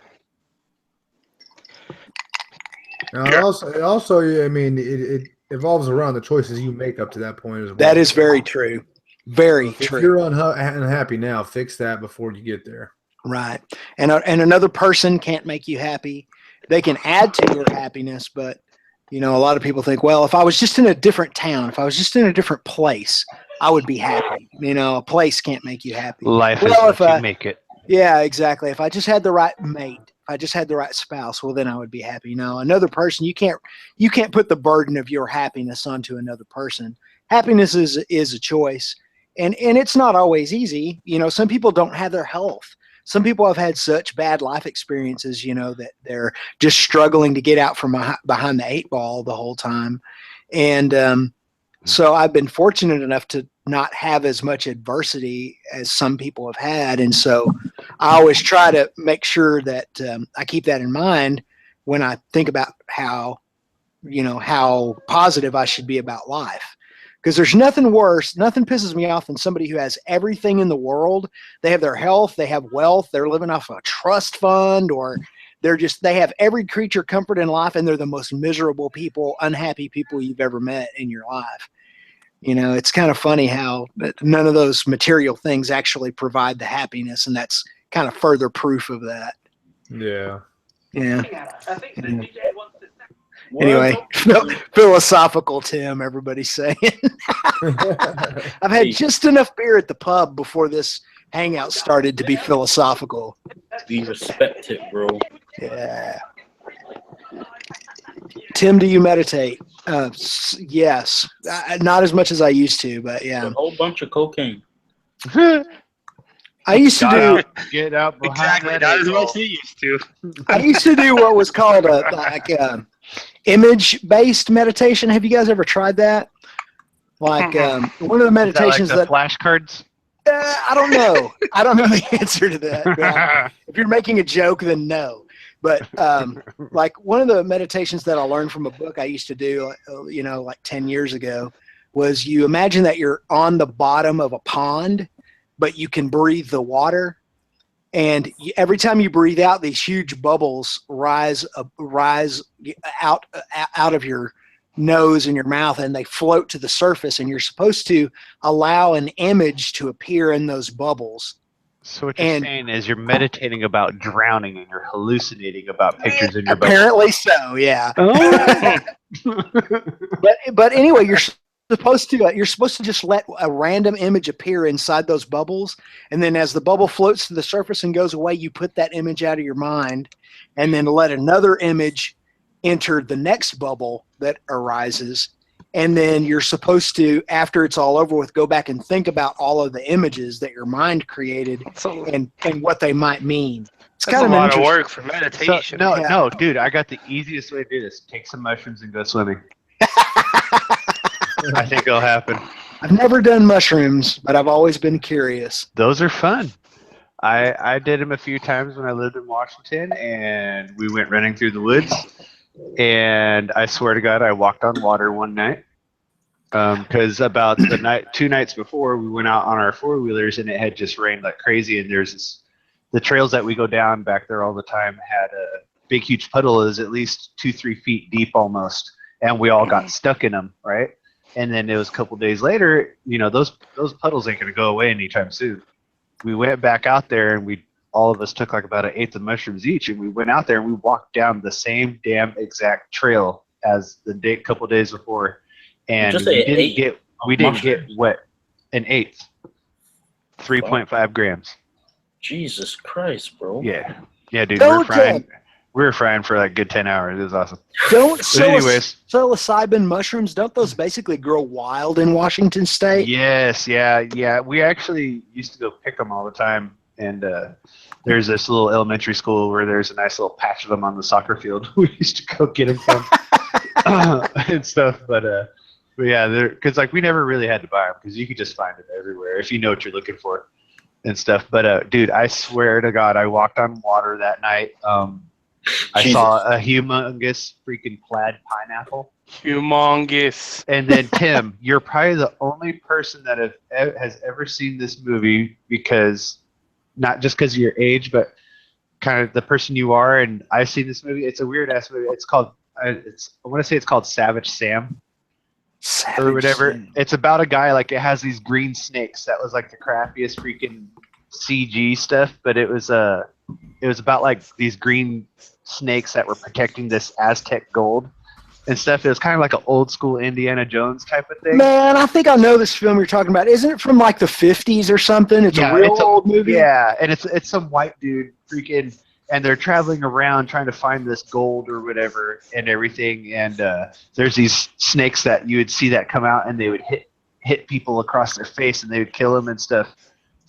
Now, also, I mean, it evolves around the choices you make up to that point as well. that is very true. Very If true. you're unhappy now, fix that before you get there. Right. And another person can't make you happy. They can add to your happiness, but a lot of people think, well, if I was just in a different town, if I was just in a different place, I would be happy. A place can't make you happy. Life is what you make it. Yeah, exactly. If I just had the right mate, if I just had the right spouse, well, then I would be happy. Another person, you can't put the burden of your happiness onto another person. Happiness is a choice, and it's not always easy. Some people don't have their health. Some people have had such bad life experiences, that they're just struggling to get out from behind the 8 ball the whole time. And so I've been fortunate enough to not have as much adversity as some people have had. And so I always try to make sure that I keep that in mind when I think about how positive I should be about life. Because there's nothing pisses me off than somebody who has everything in the world. They have their health, they have wealth, they're living off a trust fund, or they have every creature comfort in life, and they're the most miserable people, unhappy people you've ever met in your life. It's kind of funny how none of those material things actually provide the happiness, and that's kind of further proof of that. Yeah. Yeah. Anyway, philosophical Tim, everybody's saying. I've had just enough beer at the pub before this hangout started to be philosophical. We respect it, bro. Yeah. Tim, do you meditate? Yes. Not as much as I used to, but yeah. A whole bunch of cocaine. I used to Get out behind Exactly, that not as 8 ball. much as you used to. I used to do what was called image-based meditation. Have you guys ever tried that? Like one of the meditations Is that like the flashcards? I don't know. I don't know the answer to that. But if you're making a joke, then no. But like one of the meditations that I learned from a book I used to do, like 10 years ago, was you imagine that you're on the bottom of a pond, but you can breathe the water. And every time you breathe out, these huge bubbles rise out of your nose and your mouth, and they float to the surface. And you're supposed to allow an image to appear in those bubbles. So what you're saying is you're meditating about drowning and you're hallucinating about pictures in your bubble. Apparently so, yeah. Oh. but anyway, you're supposed to just let a random image appear inside those bubbles, and then as the bubble floats to the surface and goes away, you put that image out of your mind, and then let another image enter the next bubble that arises, and then you're supposed to, after it's all over with, go back and think about all of the images that your mind created and what they might mean. It's That's kind of a lot of work for meditation. No, dude, I got the easiest way to do this. Take some mushrooms and go swimming. I think it'll happen. I've never done mushrooms, but I've always been curious. Those are fun. I did them a few times when I lived in Washington, and we went running through the woods. And I swear to God, I walked on water one night. Because about 2 nights before, we went out on our 4-wheelers, and it had just rained like crazy. And the trails that we go down back there all the time had a big, huge puddle that is at least 2-3 feet deep almost, and we all got stuck in them, right? And then it was a couple days later, those puddles ain't gonna go away anytime soon. We went back out there, and all of us took like about 1/8 of mushrooms each, and we went out there and we walked down the same damn exact trail as the couple days before, and we didn't get wet. 1/8, 3.5 grams. Jesus Christ, bro. Yeah, dude, we were frying for like a good 10 hours. It was awesome. Psilocybin mushrooms, don't those basically grow wild in Washington State? Yes, yeah. We actually used to go pick them all the time. And there's this little elementary school where there's a nice little patch of them on the soccer field. We used to go get them from and stuff. But yeah, because like we never really had to buy them because you could just find them everywhere if you know what you're looking for and stuff. But dude, I swear to God, I walked on water that night. I saw a humongous freaking plaid pineapple Humongous. And then Tim, you're probably the only person that has ever seen this movie because not just because of your age, but kind of the person you are. And I've seen this movie. It's a weird ass movie. It's called. I want to say it's called Savage Sam or whatever. Sam. It's about a guy like it has these green snakes. That was like the crappiest freaking CG stuff, but it was about like these green snakes that were protecting this Aztec gold and stuff. It was kind of like an old school Indiana Jones type of thing. Man, I think I know this film you're talking about. Isn't it from like the 50s or something? It's a real old movie. Yeah, and it's some white dude freaking, and they're traveling around trying to find this gold or whatever and everything. And there's these snakes that you would see that come out and they would hit people across their face and they would kill them and stuff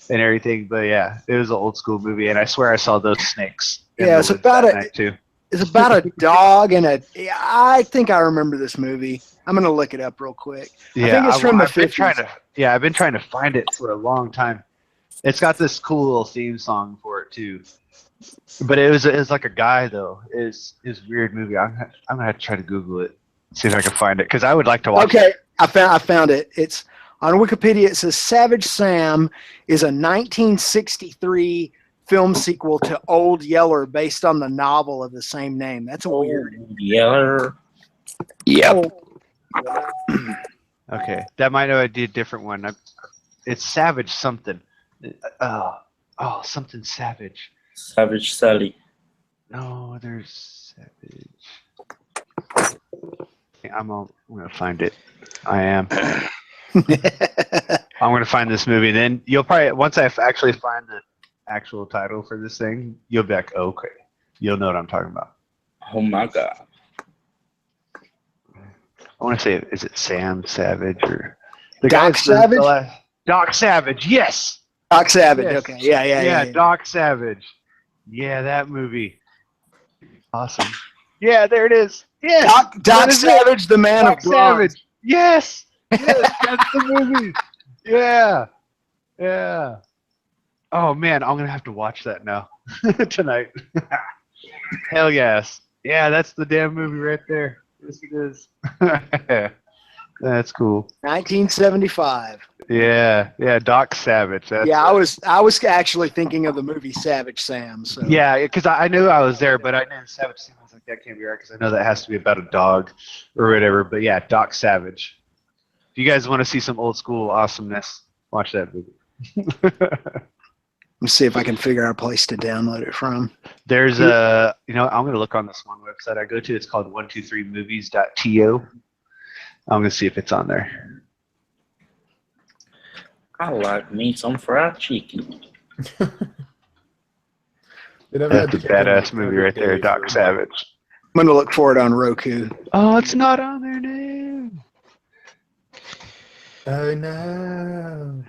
and everything. But yeah, it was an old school movie, and I swear I saw those snakes. Yeah, it's about It's about a dog and I think I remember this movie. I'm gonna look it up real quick. Yeah, I think it's from the 50s. I've been trying to find it for a long time. It's got this cool little theme song for it too. But it was like a guy though. It's weird movie. I'm gonna have to try to Google it, see if I can find it because I would like to watch it. Okay, I found it. It's on Wikipedia. It says Savage Sam is a 1963 film sequel to Old Yeller based on the novel of the same name. That's weird. Yeller. Yep. Okay, that might have be a different one. It's Savage something. Something Savage. Savage Sally. No, there's Savage. I'm gonna find it. I am. I'm gonna find this movie. Then you'll probably once I actually find the actual title for this thing, you'll be like, okay, you'll know what I'm talking about. Oh my god. I want to say, is it Sam Savage or the Doc Savage? Doc Savage, yes. Doc Savage. Yes. Okay. Yeah. Doc Savage. Yeah, that movie. Awesome. Yeah, there it is. Yes. Doc Savage, the man Doc of bronze. Savage. Yes. Yes, that's the movie. Yeah. Yeah. Oh man, I'm gonna have to watch that now tonight. Hell yes. Yeah, that's the damn movie right there. Yes, it is. That's cool. 1975. Yeah, Doc Savage. That's I was actually thinking of the movie Savage Sam. So yeah, because I knew I was there, but I knew Savage Sam. I was like, that can't be right because I know that has to be about a dog or whatever. But yeah, Doc Savage. If you guys want to see some old school awesomeness, watch that movie. Let's see if I can figure out a place to download it from. There's I'm going to look on this one website I go to. It's called 123movies.to. I'm going to see if it's on there. I like me some fried chicken. That's a badass movie right there, Doc Savage. I'm going to look for it on Roku. Oh, it's not on there now. Oh no.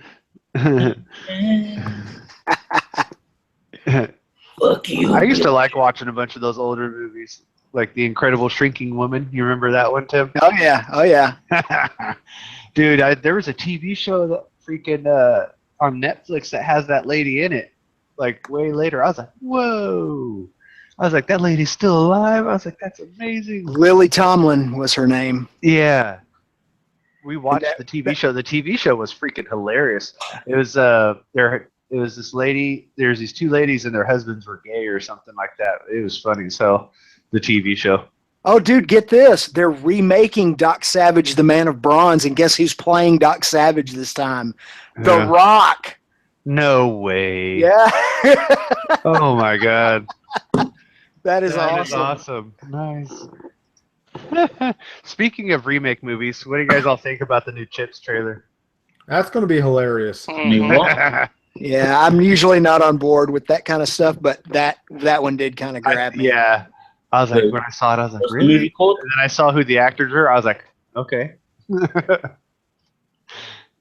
Fuck you. I used to like watching a bunch of those older movies, like The Incredible Shrinking Woman. You remember that one, Tim? Oh yeah. Dude, there was a TV show that freaking on Netflix that has that lady in it. Like way later, I was like, whoa! I was like, that lady's still alive. I was like, that's amazing. Lily Tomlin was her name. Yeah. We watched the TV show. The TV show was freaking hilarious. It was it was this lady. There's these two ladies and their husbands were gay or something like that. It was funny as hell. The TV show. Oh, dude, get this! They're remaking Doc Savage, the Man of Bronze, and guess who's playing Doc Savage this time? The Rock. No way. Yeah. Oh my god. That is That awesome. is awesome. Nice. Speaking of remake movies, what do you guys all think about the new Chips trailer? That's going to be hilarious. New what? Yeah, I'm usually not on board with that kind of stuff, but that one did kind of grab me. Yeah. I was like, when I saw it, I was like, What's the really? movie called? And then I saw who the actors were. I was like, okay.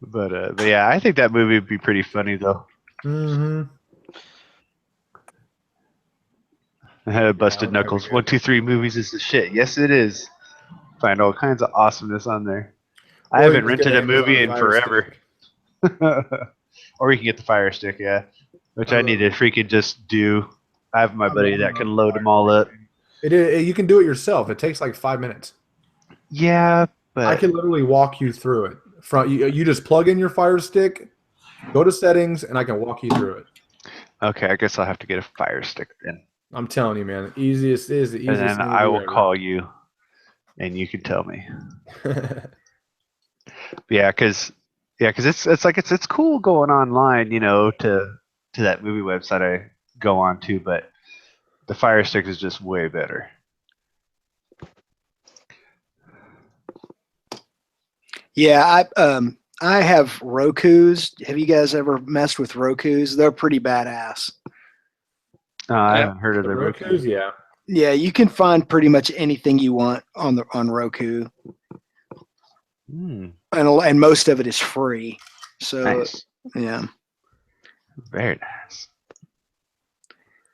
But yeah, I think that movie would be pretty funny though. Mm-hmm. Busted Knuckles. 123 movies is the shit. Yes, it is. Find all kinds of awesomeness on there. I haven't rented a movie in forever. Or you can get the Fire Stick, yeah. Which I need to freaking just do. I have my buddy that can load them all up. You can do it yourself. It takes like 5 minutes. Yeah, but I can literally walk you through it. You just plug in your Fire Stick, go to settings, and I can walk you through it. okay, I guess I'll have to get a Fire Stick then. I'm telling you, man. The easiest is the And easiest then thing to I do will ever. call you, and you can tell me. Because it's cool going online, to that movie website I go on to, but the Fire Stick is just way better. Yeah, I have Roku's. Have you guys ever messed with Roku's? They're pretty badass. I Yeah. haven't heard of The the Roku's, yeah. Yeah, you can find pretty much anything you want on Roku, and most of it is free. So Nice. yeah, Very nice.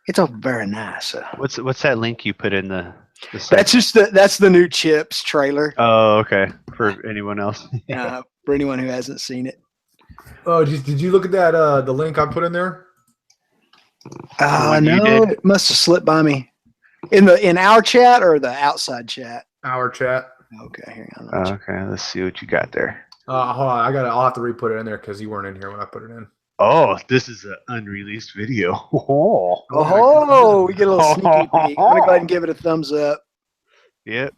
it's all very nice. What's that link you put in the site? That's the new Chips trailer. Oh, okay. For anyone else. For anyone who hasn't seen it. Oh, did you look at that? The link I put in there. one you No, did? it must have slipped by me. In our chat or the outside chat? Our chat. Okay, hang on. Okay, let's see what you got there. Hold on, I'll have to re-put it in there because you weren't in here when I put it in. Oh, this is an unreleased video. Oh, we get a little sneaky peek. I'm gonna go ahead and give it a thumbs up. Yep.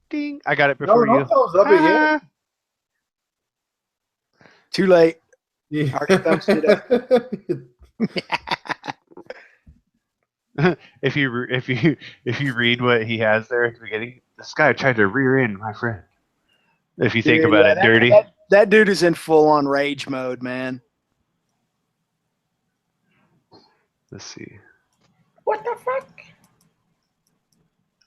Ding! I got it before No, you. thumbs up it yet. Too late. Yeah. Already thumbs it up. If you read what he has there at the beginning, this guy tried to rear end my friend. If you think Dude, about yeah, it, dirty. That dude is in full on rage mode, man. Let's see. What the fuck?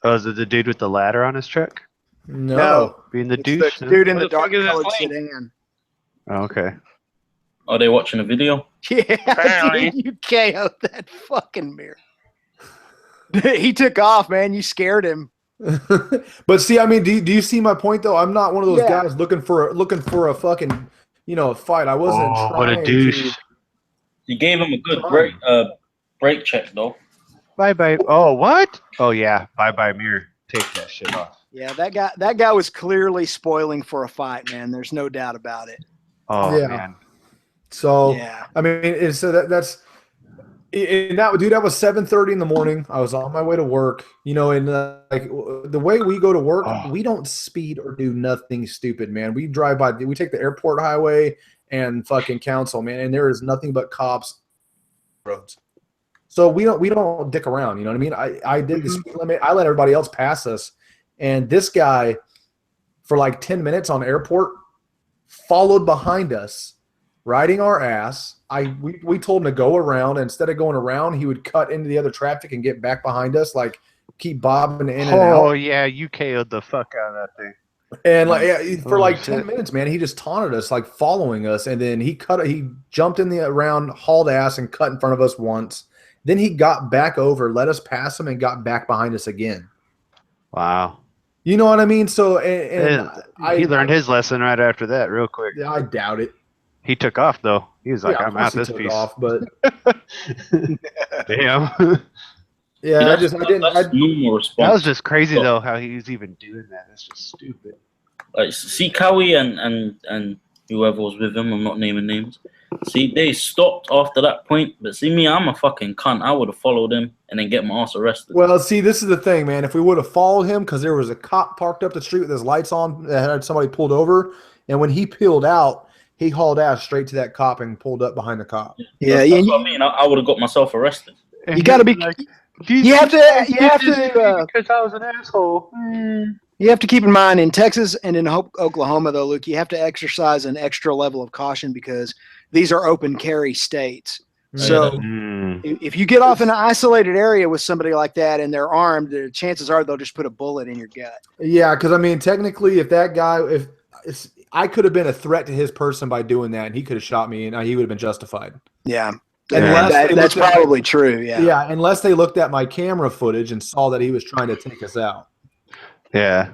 Oh, is it the dude with the ladder on his truck? No. Being the It's douche? the dude in What the the fuck dark is this colored link? sedan. Oh, okay. Are they watching a video? Yeah, Apparently. dude, you KO'd that fucking mirror. He took off, man. You scared him. But see, I mean, do you see my point though? I'm not one of those Yeah. guys looking for a fucking a fight. I wasn't Oh, trying what a douche. You gave him a good break check though. Bye bye. Oh, what? Oh, yeah. Bye bye mirror. Take that shit off. Yeah, that guy was clearly spoiling for a fight, man. There's no doubt about it. Oh, Yeah. man. So Yeah. I mean, that's. And that was 7:30 in the morning. I was on my way to work, and like the way we go to work, we don't speed or do nothing stupid, man. We drive by, we take the airport highway and fucking council, man, and there is nothing but cops roads. So we don't dick around, you know what I mean? I did the speed limit. I let everybody else pass us, and this guy, for like 10 minutes on airport, followed behind us, riding our ass. We told him to go around. Instead of going around, he would cut into the other traffic and get back behind us, like keep bobbing in and out. Oh, yeah. You KO'd the fuck out of that thing. And like for like 10 shit. minutes, man, he just taunted us, like following us. And then he jumped in the around, hauled ass, and cut in front of us once. Then he got back over, let us pass him, and got back behind us again. Wow. You know what I mean? So he learned his lesson right after that, real quick. I doubt it. He took off though. He was like, Yeah, "I'm out of course he this took piece." off, but Damn. yeah, That's normal response. That was just crazy though. How he was even doing that. That's just stupid. Like, see, Kawi and whoever was with him, I'm not naming names. See, they stopped after that point. But see, me, I'm a fucking cunt. I would have followed him and then get my ass arrested. Well, see, this is the thing, man. If we would have followed him, because there was a cop parked up the street with his lights on that had somebody pulled over, and when he peeled out, he hauled ass straight to that cop and pulled up behind the cop. Yeah, That's what I mean. I would have got myself arrested. And You got to he be. was like, You have to because I was an asshole. You have to keep in mind in Texas and in Oklahoma, though, Luke, you have to exercise an extra level of caution because these are open carry states. So if you get off in an isolated area with somebody like that and they're armed, the chances are they'll just put a bullet in your gut. Yeah, because I mean, technically, if that guy, I could have been a threat to his person by doing that, and he could have shot me, and he would have been justified. Yeah. Unless That's probably true. Yeah. Yeah, unless they looked at my camera footage and saw that he was trying to take us out. Yeah.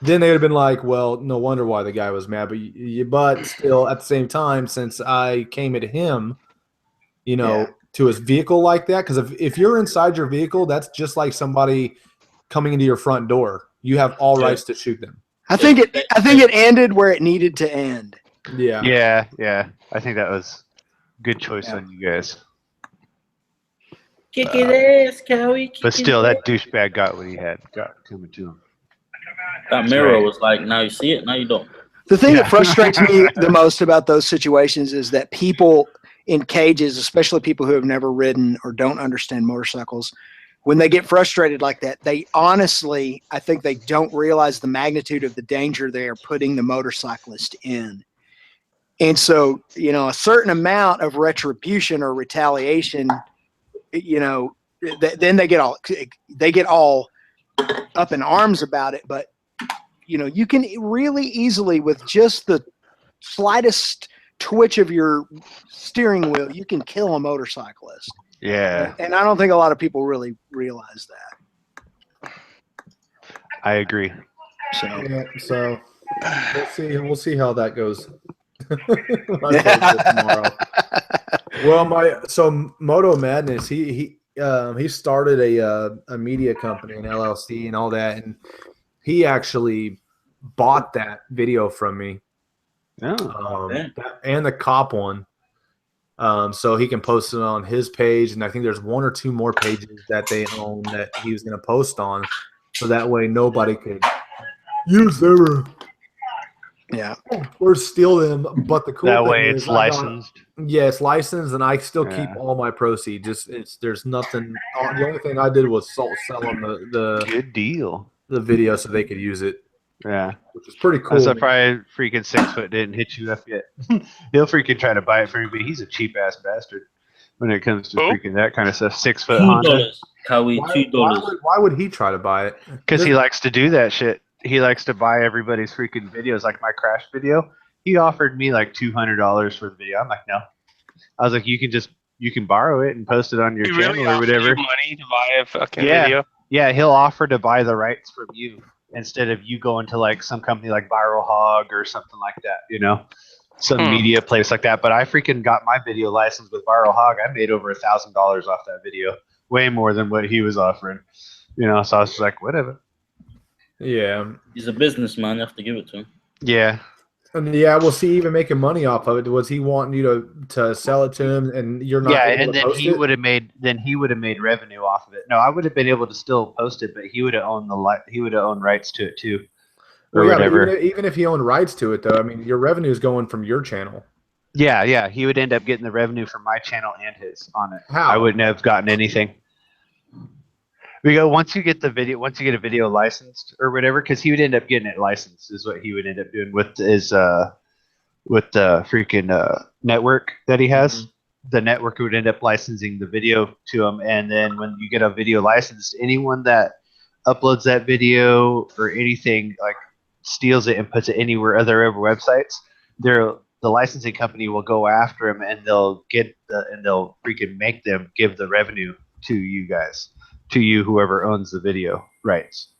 Then they would have been like, well, no wonder why the guy was mad. But still, at the same time, since I came at him, to his vehicle like that, because if you're inside your vehicle, that's just like somebody coming into your front door. You have all rights to shoot them. I think it ended where it needed to end. Yeah. Yeah. I think that was good choice on you guys. Kick his ass, Kawi. But still, that douchebag got what he had. Got coming to him. That mirror was like, now you see it, now you don't. The thing that frustrates me the most about those situations is that people in cages, especially people who have never ridden or don't understand motorcycles, when they get frustrated like that, they honestly, I think they don't realize the magnitude of the danger they are putting the motorcyclist in. And so, a certain amount of retribution or retaliation, then they get all up in arms about it. But, you can really easily, with just the slightest twitch of your steering wheel, you can kill a motorcyclist. Yeah. And I don't think a lot of people really realize that. I agree. So we'll see how that goes. Tomorrow. Well, Moto Madness, he started a media company, an LLC, and all that, and he actually bought that video from me. And the cop one. So he can post it on his page, and I think there's one or two more pages that they own that he was going to post on, so that way nobody could use them or steal them. But the cool that thing way is it's licensed. It's licensed, and I still keep all my proceeds. There's nothing. The only thing I did was sell them the good deal, the video, so they could use it. Yeah, which is pretty cool. I'm surprised freaking 6 foot didn't hit you up yet. He'll freaking try to buy it for me, but he's a cheap ass bastard when it comes to freaking that kind of stuff. 6 foot Honda. Kawi, $2. Why would he try to buy it? Because he likes to do that shit. He likes to buy everybody's freaking videos, like my crash video. He offered me like $200 for the video. I'm like, no. I was like, you can borrow it and post it on your channel or whatever. You money to buy a fucking video? Yeah, he'll offer to buy the rights from you instead of you going to like some company like Viral Hog or something like that, some media place like that. But I freaking got my video license with Viral Hog. I made over $1,000 off that video, way more than what he was offering, so I was just like, whatever. Yeah, he's a businessman. You have to give it to him. Yeah. And was he even making money off of it? Was he wanting you to sell it to him, and you're not? Yeah, and then he would have made revenue off of it. No, I would have been able to still post it, but he would have owned rights to it too, or whatever. Even if he owned rights to it, though, I mean, your revenue is going from your channel. Yeah, he would end up getting the revenue from my channel and his on it. How? I wouldn't have gotten anything. Once you get a video licensed or whatever, because he would end up getting it licensed is what he would end up doing with the freaking network that he has. Mm-hmm. The network would end up licensing the video to him, and then when you get a video licensed, anyone that uploads that video or anything like steals it and puts it anywhere other websites, the licensing company will go after him, and they'll freaking make them give the revenue to you guys. To you, whoever owns the video rights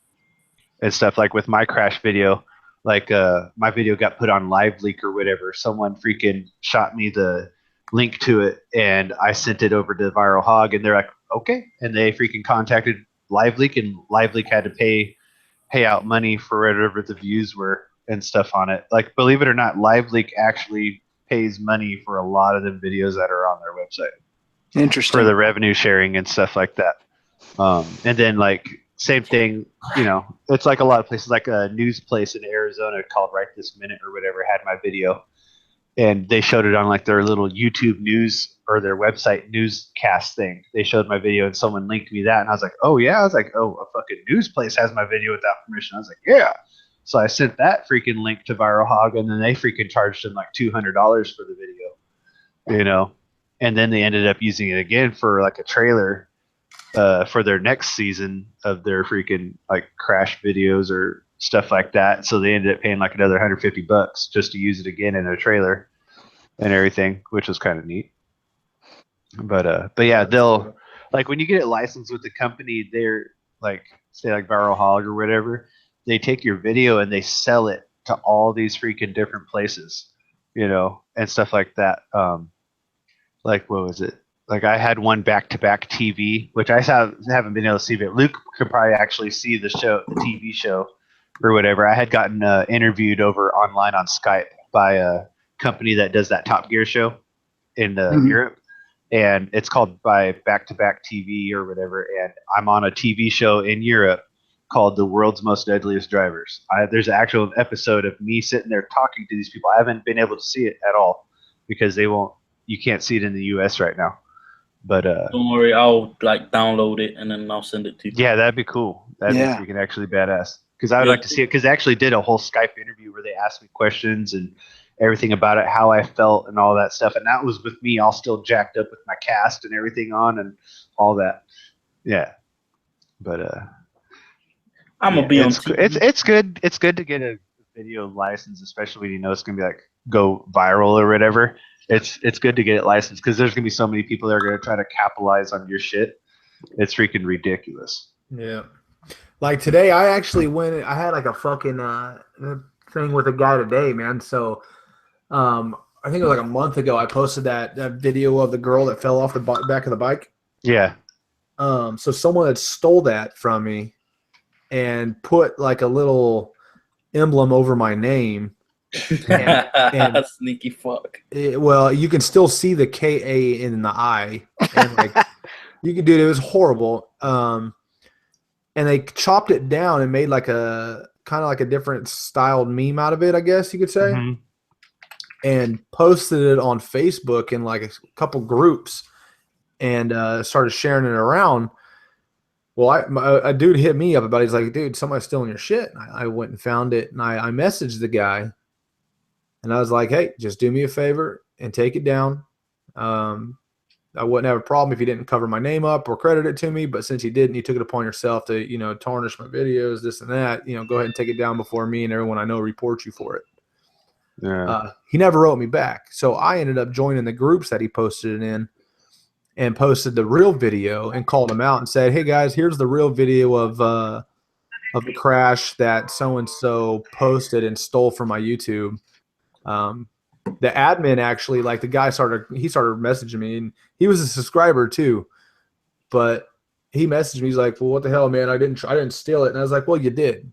and stuff. Like with my crash video, like my video got put on Live Leak or whatever. Someone freaking shot me the link to it, and I sent it over to Viral Hog, and they're like, okay, and they freaking contacted Live Leak, and Live Leak had to pay out money for whatever the views were and stuff on it. Like, believe it or not, Live Leak actually pays money for a lot of the videos that are on their website. Interesting. For the revenue sharing and stuff like that. And then like same thing, it's like a lot of places, like a news place in Arizona called Right This Minute or whatever had my video, and they showed it on like their little YouTube news or their website newscast thing. They showed my video and someone linked me that, and I was like, oh yeah, a fucking news place has my video without permission. I was like, yeah. So I sent that freaking link to Viral Hog, and then they freaking charged him like $200 for the video, and then they ended up using it again for like a trailer. For their next season of their freaking like crash videos or stuff like that. So they ended up paying like another $150 just to use it again in a trailer and everything, which was kind of neat. But yeah, they'll like when you get it licensed with the company, they're like, say like Viral Hog or whatever, they take your video and they sell it to all these freaking different places, and stuff like that. Like what was it? Like I had one back-to-back TV, which I haven't been able to see, but Luke could probably actually see the TV show or whatever. I had gotten interviewed over online on Skype by a company that does that Top Gear show in Europe, and it's called by Back to Back TV or whatever. And I'm on a TV show in Europe called The World's Most Deadliest Drivers. There's an actual episode of me sitting there talking to these people. I haven't been able to see it at all because you can't see it in the US right now. But don't worry, I'll like download it and then I'll send it to you. yeah, that'd be cool. That'd be freaking actually badass. Because I would like to see it. Because they actually did a whole Skype interview where they asked me questions and everything about it, how I felt and all that stuff. And that was with me all still jacked up with my cast and everything on and all that. Yeah. But I'm gonna be on TV. It's good. It's good to get a video license, especially when you know it's gonna be like go viral or whatever. It's good to get it licensed because there's gonna be so many people that are gonna try to capitalize on your shit. It's freaking ridiculous. Yeah. Like today, I actually went. I had like a fucking thing with a guy today, man. So, I think it was like a month ago. I posted that video of the girl that fell off the back of the bike. Yeah. So someone had stole that from me and put like a little emblem over my name. And sneaky fuck. Well, you can still see the KA in the eye, and like you could do it. It was horrible. And they chopped it down and made like a kind of like a different styled meme out of it, I guess you could say, and posted it on Facebook in like a couple groups, and started sharing it around. Well, a dude hit me up about it. He's like, dude, somebody's stealing your shit. And I went and found it, and I messaged the guy, and I was like, hey, just do me a favor and take it down. I wouldn't have a problem if you didn't cover my name up or credit it to me, but since you did and you took it upon yourself to, tarnish my videos, this and that, go ahead and take it down before me and everyone I know report you for it. Yeah. He never wrote me back. So I ended up joining the groups that he posted it in and posted the real video and called him out and said, hey guys, here's the real video of the crash that so-and-so posted and stole from my YouTube. The admin actually, like the guy started messaging me, and he was a subscriber too, but he messaged me. He's like, well, what the hell, man? I didn't steal it. And I was like, well, you did.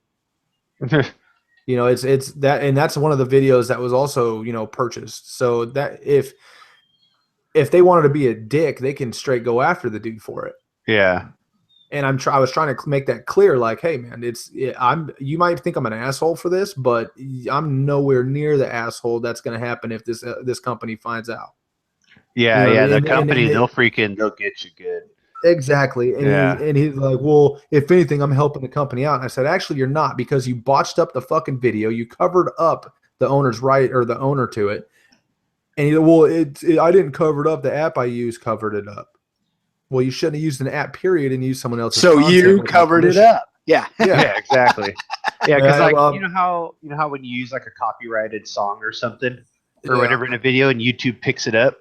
It's that, and that's one of the videos that was also, purchased. So that if they wanted to be a dick, they can straight go after the dude for it. Yeah. And I was trying to make that clear, like, hey man, you might think I'm an asshole for this, but I'm nowhere near the asshole that's going to happen if this company finds out. Yeah, the company they'll get you good. Exactly. And he's like, well, if anything, I'm helping the company out. And I said, actually, you're not, because you botched up the fucking video. You covered up the owner's right, or the owner to it. And he said, well, I didn't cover it up. The app I used covered it up. Well, you shouldn't have used an app, period, and used someone else's. So you covered it up. Yeah. Yeah, exactly. Yeah, because you know how when you use like a copyrighted song or something or whatever in a video and YouTube picks it up,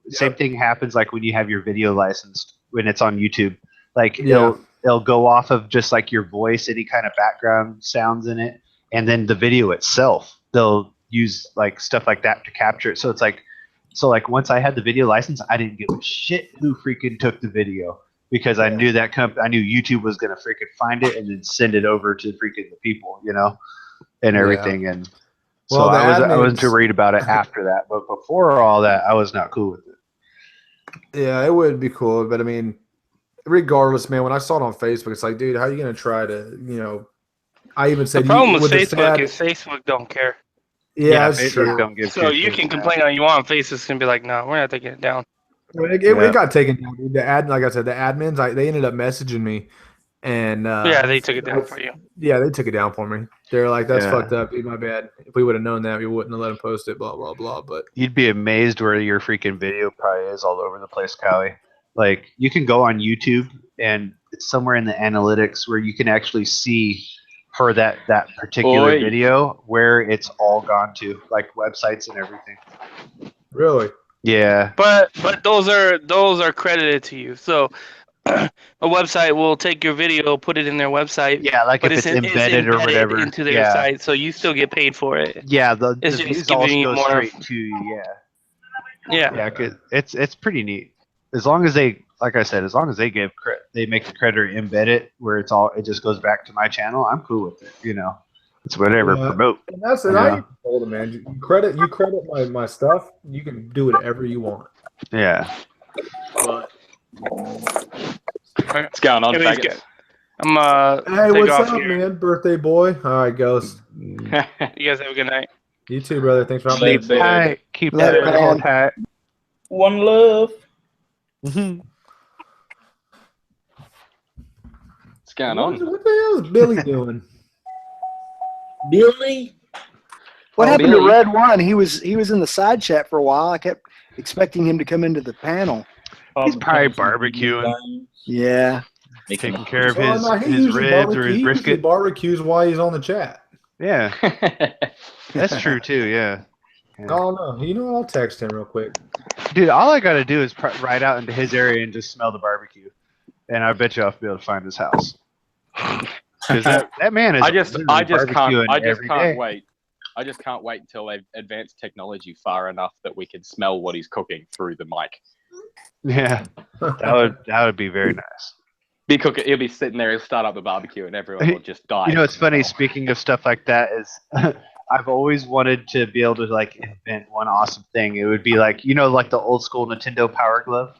same thing happens like when you have your video licensed when it's on YouTube. Like it'll go off of just like your voice, any kind of background sounds in it, and then the video itself, they'll use like stuff like that to capture it. So it's like. So like once I had the video license, I didn't give a shit who freaking took the video, because I knew I knew YouTube was gonna freaking find it and then send it over to freaking the people, and everything. And so I wasn't too worried about it after that, but before all that, I was not cool with it. Yeah, it would be cool, but I mean, regardless, man, when I saw it on Facebook, it's like, dude, how are you gonna try to, I even said the problem with Facebook is Facebook don't care. Yeah, that's true. Don't give so you can complain all you want. Facebook's gonna be like, no, we're not taking it down. It got taken down. Dude. Like I said, the admins, they ended up messaging me, and they took it down for you. Yeah, they took it down for me. They're like, that's fucked up. Dude, my bad. If we would have known that, we wouldn't have let them post it. Blah blah blah. But you'd be amazed where your freaking video probably is all over the place, Kawi. Like you can go on YouTube, and it's somewhere in the analytics where you can actually see. For that particular video, where it's all gone to, like websites and everything. Really? Yeah. But those are credited to you. So a website will take your video, put it in their website. Yeah, like if it's embedded or whatever into their site, so you still get paid for it. Yeah, the just views also go straight to you. Yeah. Yeah, 'cause it's pretty neat. As long as they, like I said, they make the creditor embed it where it just goes back to my channel. I'm cool with it, It's whatever. Yeah. Promote. And that's it. I told him, man. You credit my stuff. You can do whatever you want. Yeah. But What's going on, Anyways, faggots? I'm hey, take what's off up, here. man? Birthday boy. All right, Ghost. You guys have a good night. You too, brother. Thanks for Sleep having me. tight. Keep Later, that hold man. tight. One love. What's going What on? the hell is Billy doing? Billy. What Oh, happened Billy. to Red One? He was in the side chat for a while. I kept expecting him to come into the panel. He's probably barbecuing. Yeah. Taking care of Oh, his, no, he his usually ribs or his he usually brisket. barbecues while he's on the chat. Yeah, that's true too. Yeah. Oh no, you know, I'll text him real quick. Dude, all I gotta do is ride out into his area and just smell the barbecue, and I bet you I'll be able to find his house. Because that man is. I just barbecuing can't every day. wait. I just can't wait until they've advanced technology far enough that we can smell what he's cooking through the mic. Yeah, that would be very nice. He'll be sitting there, he'll start up the barbecue, and everyone will just die. You know, it's funny. Speaking of stuff like that, is I've always wanted to be able to like invent one awesome thing. It would be like, you know, like the old school Nintendo Power Glove.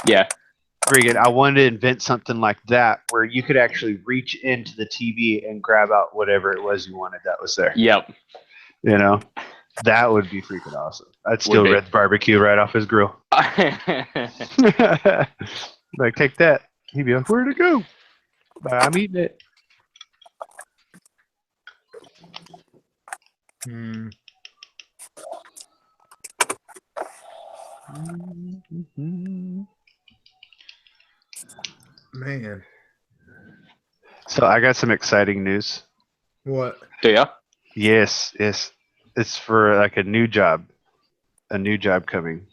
Yeah. Friggin', I wanted to invent something like that where you could actually reach into the TV and grab out whatever it was you wanted that was there. Yep. You know, that would be freaking awesome. I'd still be. red barbecue right off his grill. Like, take that. He'd be like, where'd it go? I'm eating it. Man, So I got some exciting news. what? Do ya? Yes. It's for like a new job coming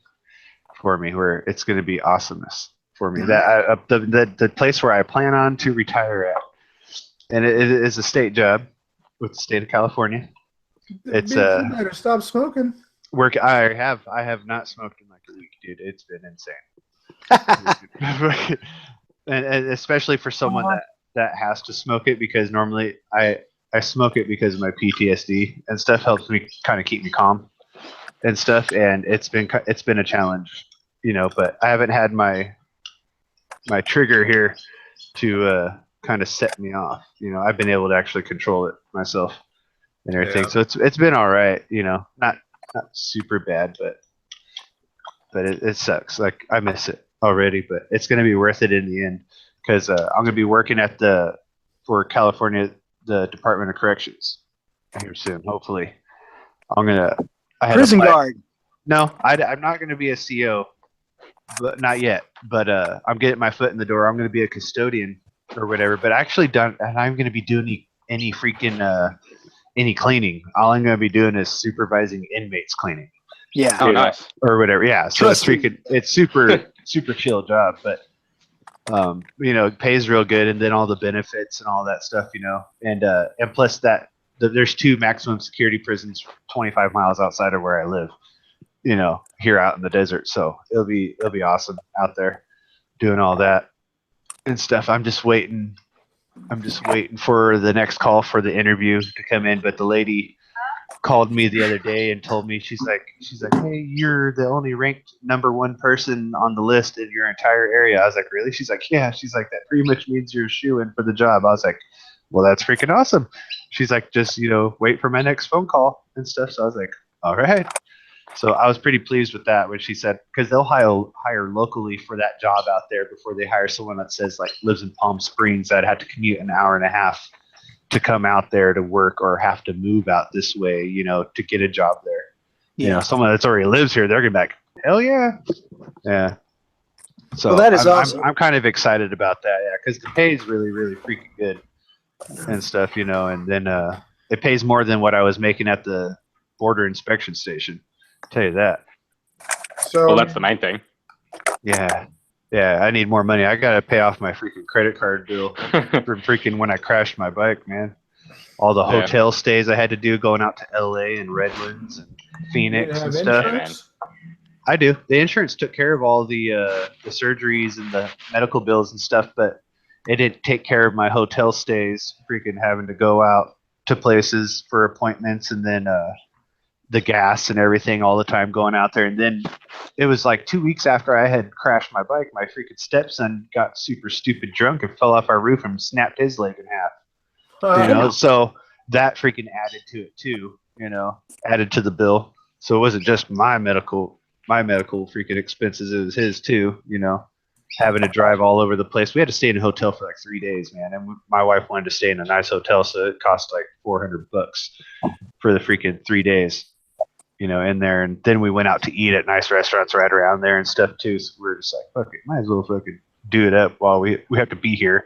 for me where it's going to be awesomeness for me. That the place where I plan on to retire at, and it is a state job with the state of California. It's Bitch, you better stop smoking. work. I have not smoked in like a week, dude. It's been insane. and especially for someone that has to smoke it, because normally I smoke it because of my PTSD and stuff. Helps me kind of keep me calm and stuff, and it's been a challenge, you know. But I haven't had my trigger here to kind of set me off. You know, I've been able to actually control it myself and everything. Yeah. So it's been all right, you know, not super bad, but it sucks. Like, I miss it already, but it's going to be worth it in the end, because I'm going to be working for California, the Department of Corrections here soon. Hopefully, I had Prison applied- guard. No, I'm not going to be a CO, but not yet. But I'm getting my foot in the door. I'm going to be a custodian or whatever. But and I'm going to be doing any freaking any cleaning. All I'm going to be doing is supervising inmates cleaning. Yeah. Oh, nice. Or whatever. Yeah. So Trust me. it's super chill job, but you know, it pays real good, and then all the benefits and all that stuff, you know, and plus there's 2 maximum security prisons 25 miles outside of where I live, you know, here out in the desert. So it'll be awesome out there doing all that and stuff. I'm just waiting for the next call for the interview to come in, but the lady called me the other day and told me, she's like, hey, you're the only ranked #1 person on the list in your entire area. I was like, really? She's like, yeah. She's like, that pretty much means you're a shoo-in for the job. I was like, well, that's freaking awesome. She's like, just, you know, wait for my next phone call and stuff. So I was like, all right. So I was pretty pleased with that when she said, because they'll hire locally for that job out there before they hire someone that says like lives in Palm Springs that had to commute an hour and a half to come out there to work, or have to move out this way, you know, to get a job there. Yeah. You know, someone that's already lives here, they're gonna be like, hell yeah. Yeah. So Well, that is awesome. I'm kind of excited about that, yeah, because the pay is really, really freaking good and stuff, you know, and then it pays more than what I was making at the border inspection station. I'll tell you that. So Well, that's the main thing. Yeah. Yeah, I need more money. I gotta pay off my freaking credit card bill from freaking when I crashed my bike, man. All the Yeah. hotel stays I had to do going out to LA and Redlands and you didn't Phoenix have and stuff. insurance? I do. The insurance took care of all the surgeries and the medical bills and stuff, but it didn't take care of my hotel stays. Freaking having to go out to places for appointments, and then the gas and everything all the time going out there. And then it was like 2 weeks after I had crashed my bike, my freaking stepson got super stupid drunk and fell off our roof and snapped his leg in half. So that freaking added to it too, added to the bill. So it wasn't just my medical freaking expenses, it was his too, having to drive all over the place. We had to stay in a hotel for like 3 days, man. And my wife wanted to stay in a nice hotel, so it cost like $400 for the freaking 3 days, in there. And then we went out to eat at nice restaurants right around there and stuff too. So we were just like, fuck it, might as well fucking do it up while we have to be here,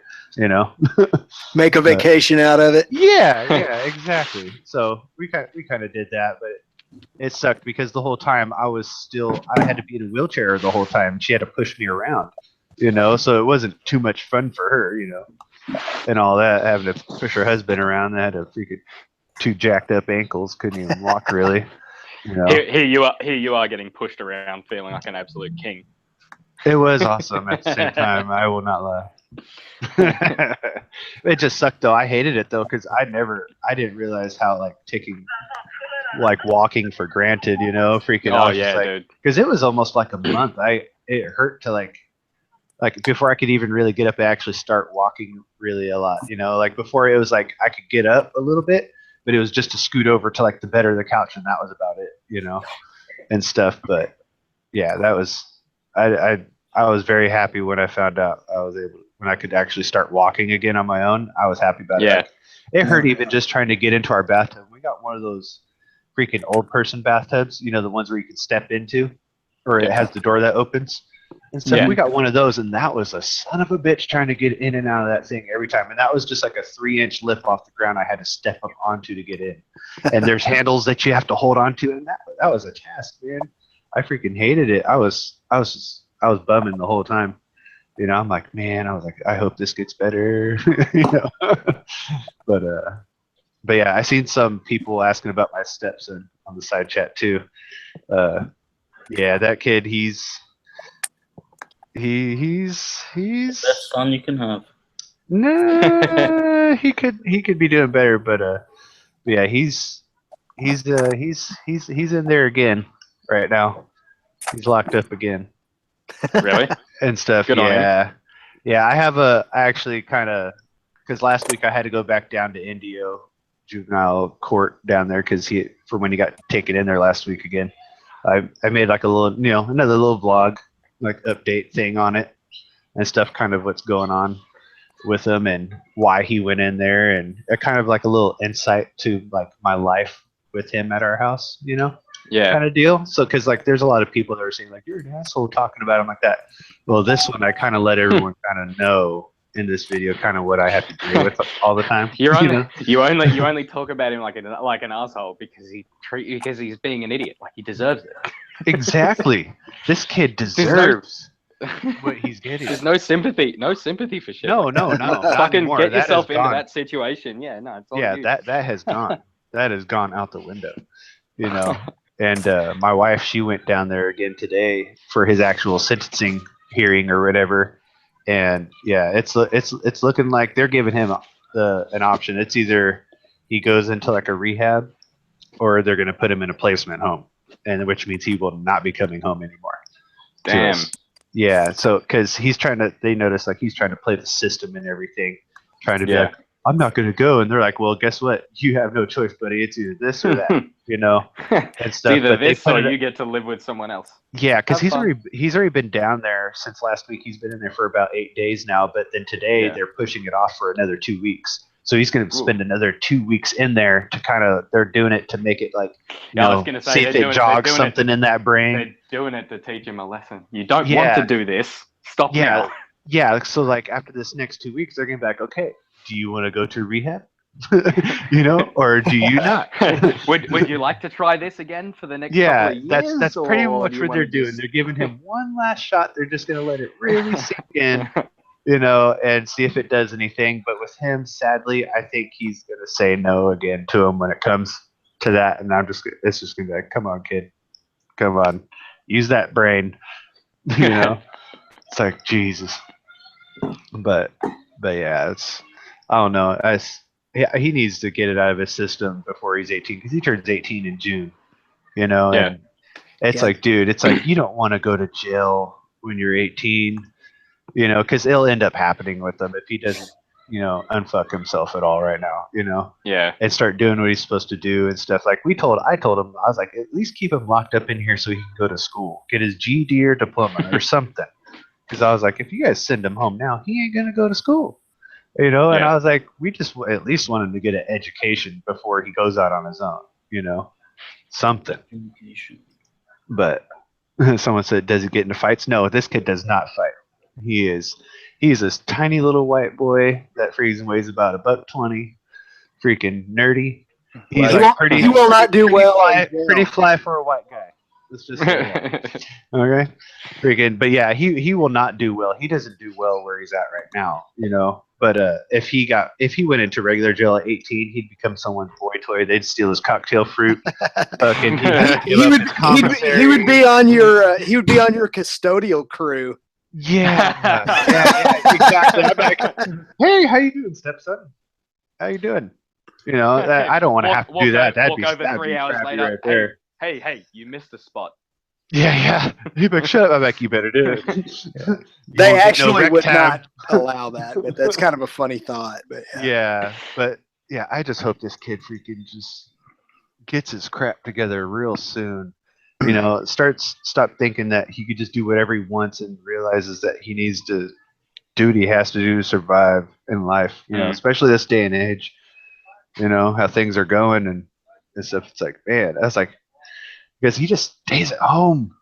Make a vacation out of it. Yeah, exactly. So we kind of did that, but it sucked because the whole time I had to be in a wheelchair the whole time. She had to push me around, so it wasn't too much fun for her, and all that, having to push her husband around. That had a freaking 2 jacked up ankles, couldn't even walk really. Here you are getting pushed around, feeling like an absolute king. It was awesome at the same time. I will not lie. It just sucked though. I hated it though because I didn't realize how taking walking for granted, freaking. Oh yeah, dude. Because it was almost like a month. It hurt to like before I could even really get up and actually start walking really a lot. Before it was like I could get up a little bit, but it was just to scoot over to the bed or the couch, and that was about it, and stuff. But yeah, that was I was very happy when I found out when I could actually start walking again on my own. I was happy about it. It hurt even just trying to get into our bathtub. We got one of those freaking old person bathtubs, the ones where you can step into, or it has the door that opens and stuff. We got one of those, and that was a son of a bitch trying to get in and out of that thing every time. And that was just like a 3-inch lift off the ground I had to step up onto to get in. And there's handles that you have to hold onto, and that was a task, man. I freaking hated it. I was bumming the whole time. I'm like, man, I hope this gets better. But yeah, I seen some people asking about my stepson on the side chat too. Yeah, that kid, he's Best son you can have. nah, he could be doing better, but yeah, he's in there again right now. He's locked up again. Really? And stuff. Good on him. Yeah, I actually kind of, because last week I had to go back down to Indio juvenile court down there because for when he got taken in there last week again. I made like a little, another little vlog, like update thing on it and stuff, kind of what's going on with him and why he went in there, and kind of like a little insight to like my life with him at our house, kind of deal. So, because there's a lot of people that are saying you're an asshole talking about him like that. Well, this one I kind of let everyone kind of know in this video kind of what I have to deal with all the time. You only talk about him like an asshole because he's being an idiot. He deserves it. Exactly. This kid deserves what he's getting. There's no sympathy for shit. No. Fucking get yourself into that situation. Yeah, no, it's all you. that has gone. That has gone out the window. And my wife, she went down there again today for his actual sentencing hearing or whatever. And yeah, it's looking like they're giving him an option. It's either he goes into a rehab, or they're going to put him in a placement home, and which means he will not be coming home anymore. Damn. Yeah. So because they notice he's trying to play the system and everything, trying to be like, I'm not going to go. And they're like, well, guess what? You have no choice, buddy. It's either this or that, and stuff. It's either this or you get to live with someone else. Yeah, because he's already been down there since last week. He's been in there for about 8 days now. But then today they're pushing it off for another 2 weeks. So he's going to spend another 2 weeks in there to they're doing it to make it I was going to say, see if it jogs something in that brain. They're doing it to teach him a lesson. You don't want to do this. Stop now. Yeah, so after this next 2 weeks, they're going to be like, okay, do you want to go to rehab? Or do you not? would you like to try this again for the next couple of years? That's pretty much what they're doing. They're giving him one last shot. They're just going to let it really sink in, and see if it does anything. But with him, sadly, I think he's going to say no again to him when it comes to that. And it's just going to be like, come on, kid. Come on. Use that brain. It's like, Jesus. But yeah, I don't know. yeah, he needs to get it out of his system before he's 18 because he turns 18 in June. You know, Yeah. and it's Yeah. like, dude, it's like you don't want to go to jail when you're 18. You know, because it'll end up happening with him if he doesn't, you know, unfuck himself at all right now. You know, Yeah. and start doing what he's supposed to do and stuff. Like I told him, I was like, at least keep him locked up in here so he can go to school, get his GED or diploma or something. Because I was like, if you guys send him home now, he ain't gonna go to school. You know, and Yeah. I was like, we just at least want him to get an education before he goes out on his own. You know, something. But someone said, does he get into fights? No, this kid does not fight. He's this tiny little white boy that freaking weighs about $120, freaking nerdy. He's He like won't- he will not do well in jail. pretty fly for a white guy. Let's just say that. Okay, freaking. But yeah, he will not do well. He doesn't do well where he's at right now, you know. But if he went into regular jail at 18, he'd become someone's boy toy. They'd steal his cocktail fruit. Fucking, He would be on your custodial crew. Yeah, exactly. I'm like, hey, how you doing, stepson? How you doing? You know, I don't want to have to do that. That'd be over that'd 3 be hours crappy later. right there. Hey, you missed a spot. Yeah. He'd be like, shut up. I'm like, you better do it. They won't get no actually rec would time. not allow that, but that's kind of a funny thought. But But yeah, I just hope this kid freaking just gets his crap together real soon. You know, stop thinking that he could just do whatever he wants and realizes that he needs to do what he has to do to survive in life. You know, especially this day and age. You know how things are going and stuff. It's like, man, that's like because he just stays at home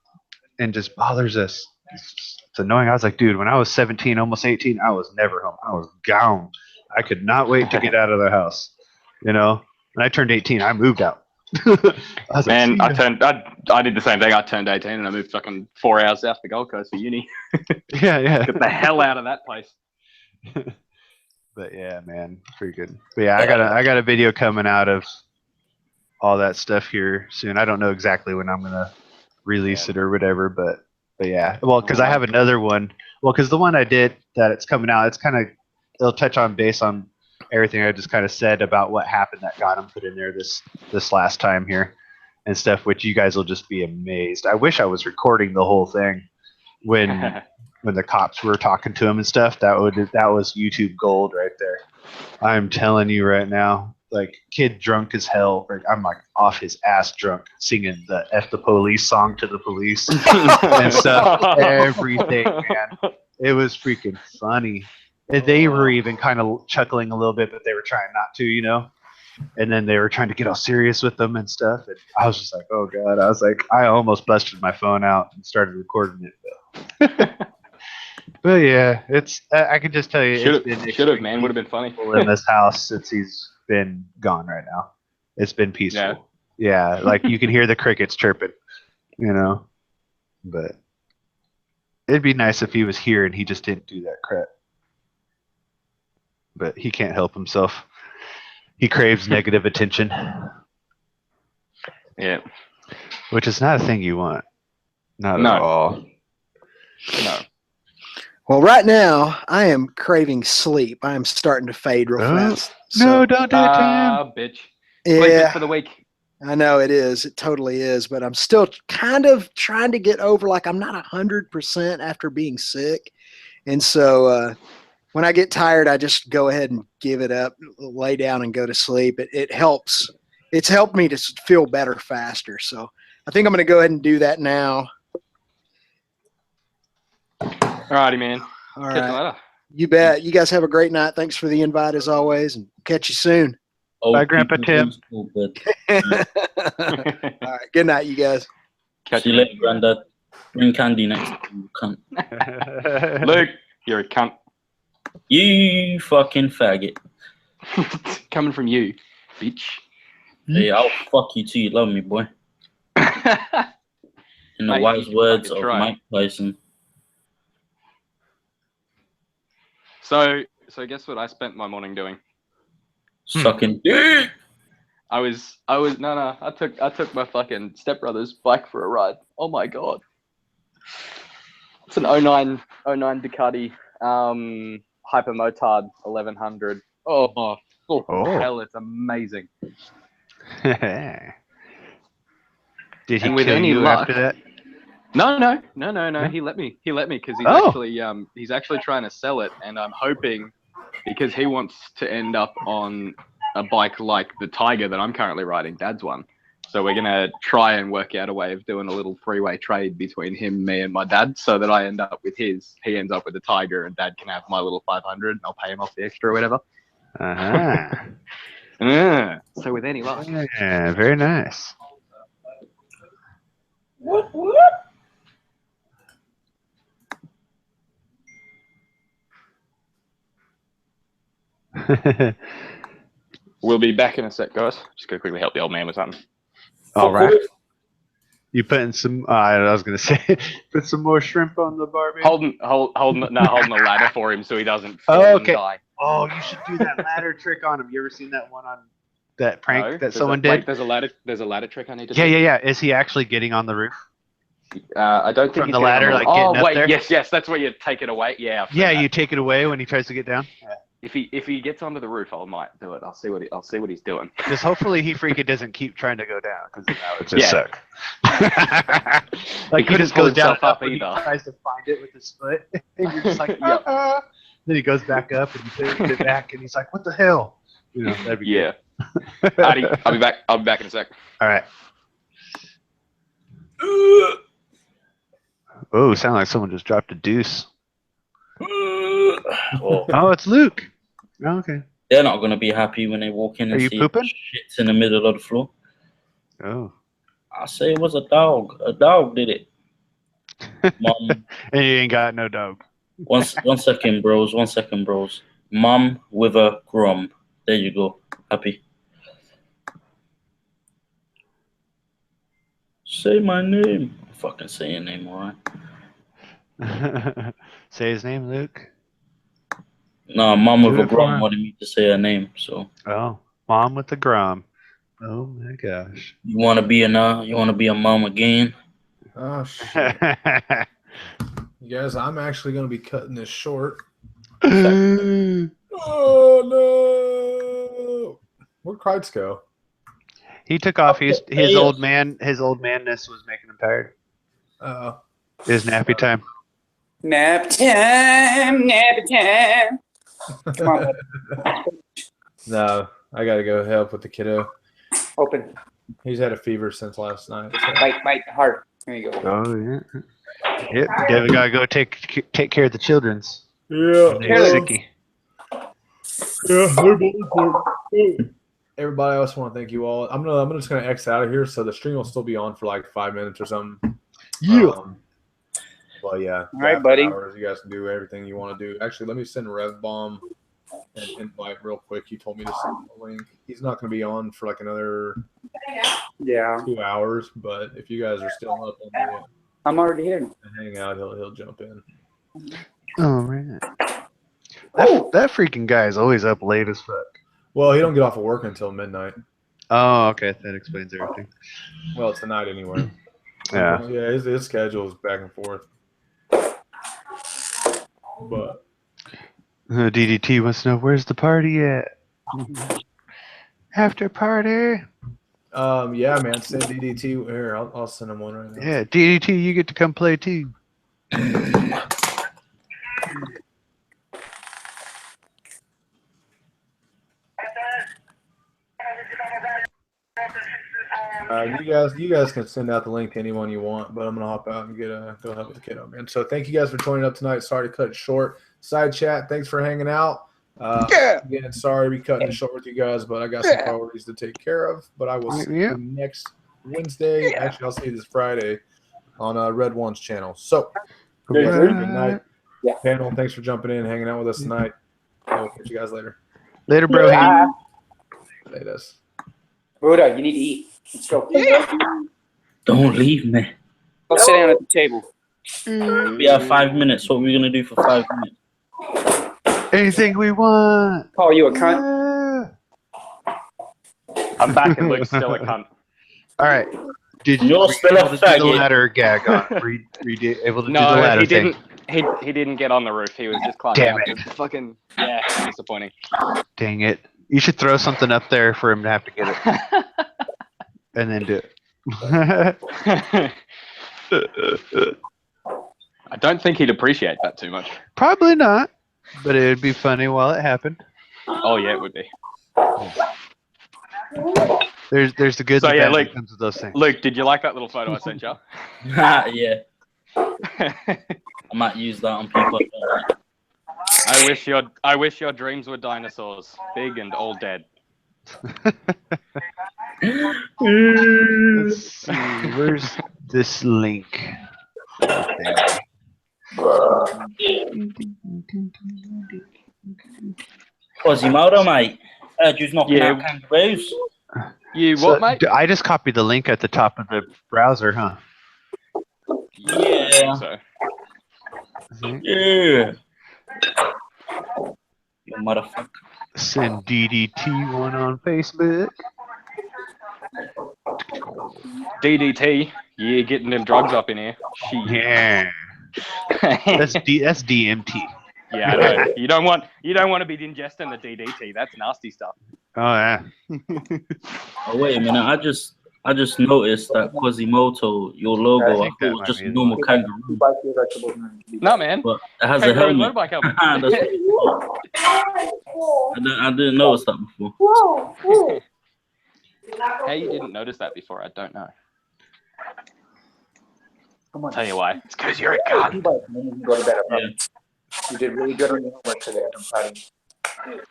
and just bothers us. It's annoying. I was like, dude, when I was 17, almost 18, I was never home. I was gone. I could not wait to get out of the house. You know, when I turned 18, I moved out. I was Man, like, I did the same thing. I turned 18 and I moved fucking 4 hours south the Gold Coast for uni. yeah. Get the hell out of that place. But yeah, man, pretty good. But yeah, I got a video coming out of all that stuff here soon. I don't know exactly when I'm gonna release it or whatever, but yeah. Well, because I have another one. Well, because the one I did that it's coming out, it'll touch on base on everything I just kind of said about what happened that got him put in there this last time here and stuff, which you guys will just be amazed. I wish I was recording the whole thing when the cops were talking to him and stuff. That was YouTube gold right there. I'm telling you right now, like kid drunk as hell. I'm like off his ass drunk, singing the "F the Police" song to the police and stuff. Everything, man. It was freaking funny. And they were even kind of chuckling a little bit, but they were trying not to, you know. And then they were trying to get all serious with them and stuff. And I was just like, oh god. I was like, I almost busted my phone out and started recording it. But yeah, I can just tell you, Should have, man. Would have been funny. In this house since he's been gone right now. It's been peaceful. Yeah, like you can hear the crickets chirping, you know. But it'd be nice if he was here and he just didn't do that crap. But he can't help himself. He craves negative attention. Yeah. Which is not a thing you want. Not at all. No. well, right now I am craving sleep. I am starting to fade real fast. No, don't do it to him. Bitch. Yeah, For the week. I know it is. It totally is. But I'm still kind of trying to get over. Like I'm not 100% after being sick, and so when I get tired, I just go ahead and give it up, lay down, and go to sleep. It helps. It's helped me to feel better faster. So I think I'm going to go ahead and do that now. Alrighty, man. All Catch you right. later. You bet. You guys have a great night. Thanks for the invite as always, and catch you soon. Bye, Grandpa Tim. All right. Good night, you guys. See you later, Granddad. Bring candy next time, you cunt. Luke, you're a cunt. You fucking faggot. Coming from you, bitch. Hey, I'll fuck you too. You love me, boy. In the Mate, wise you words fucking of try. Mike Tyson. So guess what I spent my morning doing? Sucking dick. I took my fucking stepbrother's bike for a ride. Oh my god. It's an 09 Ducati Hypermotard 1100. Oh, Oh, Oh. hell, it's amazing. Did he And with kill any you luck- after that? No. Yeah? He let me because Oh. he's actually trying to sell it, and I'm hoping because he wants to end up on a bike like the Tiger that I'm currently riding, Dad's one. So we're gonna try and work out a way of doing a little three-way trade between him, me, and my dad, so that I end up with his, he ends up with the Tiger, and Dad can have my little 500, and I'll pay him off the extra or whatever. Uh-huh. So with any luck. Yeah, very nice. What? We'll be back in a sec, guys. Just gonna quickly help the old man with something. All right. You putting some? I was gonna say, put some more shrimp on the barbie. Holding the ladder for him so he doesn't fall Oh, and okay. die. Oh, you should do that ladder trick on him. You ever seen that one on that prank No, that there's someone a, did? Wait, there's a ladder trick I need to do. Yeah. Is he actually getting on the roof? I don't think From he's the getting ladder, on like, getting up wait, there? yes, that's where you take it away. Yeah. I've seen Yeah, that. you take it away when he tries to get down. If he gets onto the roof, I might do it. I'll see what he's doing. Just hopefully he freaking doesn't keep trying to go down because that would just suck. Like he couldn't just pull goes down himself up and he either. tries to find it with his foot, and you're just like, Yep. Then he goes back up and he takes it back, and he's like, "What the hell?" You know, that'd be Yeah. good. Alrighty, I'll be back. I'll be back in a sec. All right. Oh, sound like someone just dropped a deuce. Well, Oh, it's Luke. Oh, okay. they're not going to be happy when they walk in and Are you see pooping? shit's in the middle of the floor. Oh. I say it was a dog. A dog did it. Mom, And you ain't got no dog. one second, bros. 1 second, bros. Mom with a grum. There you go. Happy. Say my name. I'll fucking say your name, alright? Say his name, Luke. No, mom Do with a it for grum him. wanted me to say her name. So Oh, mom with the grom. Oh my gosh. you want to be a mom again? Oh shit, you guys! I'm actually gonna be cutting this short. He Oh no! Where'd Kreitz go? took off. His old manness was making him tired. His nappy time. Nap time, nap time. Come on, bud. No, I gotta go help with the kiddo. Open. He's had a fever since last night. So. Bite hard. There you go. Oh yeah. Yep. Devin gotta go take care of the children's. Yeah. They're sicky. Yeah, they're both important. Everybody else, want to thank you all. I'm just gonna X out of here, so the stream will still be on for like 5 minutes or something. Yeah. Well, yeah. All right, after buddy. hours, you guys can do everything you want to do. Actually, let me send Rev Bomb an invite real quick. He told me to send the link. He's not going to be on for like another Yeah. 2 hours, but if you guys are still up on the I'm already here. hangout, he'll jump in. Oh man. That freaking guy is always up late as fuck. Well, he don't get off of work until midnight. Oh, okay. That explains everything. Well, tonight anyway. Yeah. Yeah, his schedule is back and forth. But DDT wants to know where's the party at? After party. yeah, man, send DDT here. I'll send him one right now. Yeah, DDT, you get to come play too. You guys can send out the link to anyone you want, but I'm gonna hop out and go help with the kiddo, man. So thank you guys for joining up tonight. Sorry to cut it short. Side chat, thanks for hanging out. Again, sorry to be cutting it short with you guys, but I got some priorities to take care of. But I will see you next Wednesday. Actually, I'll see you this Friday on Red One's channel. So good night. Yeah. Panel, thanks for jumping in and hanging out with us tonight. I'll catch you guys later. Later, bro. Say this. Buddha, you need to eat. Let's go. Don't leave me. Go sit down at the table. We have 5 minutes. What are we gonna do for 5 minutes? Anything we want. Call you a cunt. I'm back and Luke's still a cunt. All right. Did You're still a able to do the faggot. ladder gag on? Were you able to do the No, ladder he thing? didn't. He didn't get on the roof. He was just climbing Damn up. it. It's fucking disappointing. Dang it. You should throw something up there for him to have to get it, and then do it. I don't think he'd appreciate that too much. Probably not, but it would be funny while it happened. Oh yeah, it would be. There's the good So, and yeah, bad Luke- that comes with those things. Luke, did you like that little photo I sent you? Yeah. I might use that on people. I wish your dreams were dinosaurs, big and all dead. Let's see, where's this link? Quasimodo, mate. Heard you's knocking Yeah. out kangaroos. You So, what, mate? I just copied the link at the top of the browser, huh? Yeah. So, Yeah. You motherfucker. Send DDT1 on Facebook. DDT, yeah, getting them drugs up in here. Shit. Yeah, that's DMT. Yeah, I know. You don't want to be ingesting the DDT. That's nasty stuff. Oh yeah. Oh, wait a minute. I just noticed that Quasimodo, your logo, I think thought that it was might just be a the normal one. kangaroo. No, man. But it has a Kangaroo helmet. motorbike helmet. That's I didn't notice that before. How you didn't notice that before, I don't know. Come on. Tell you why. It's because you're a gun. Then you can go to bed. I Yeah. promise. You did really good on your homework today. I'm proud of you.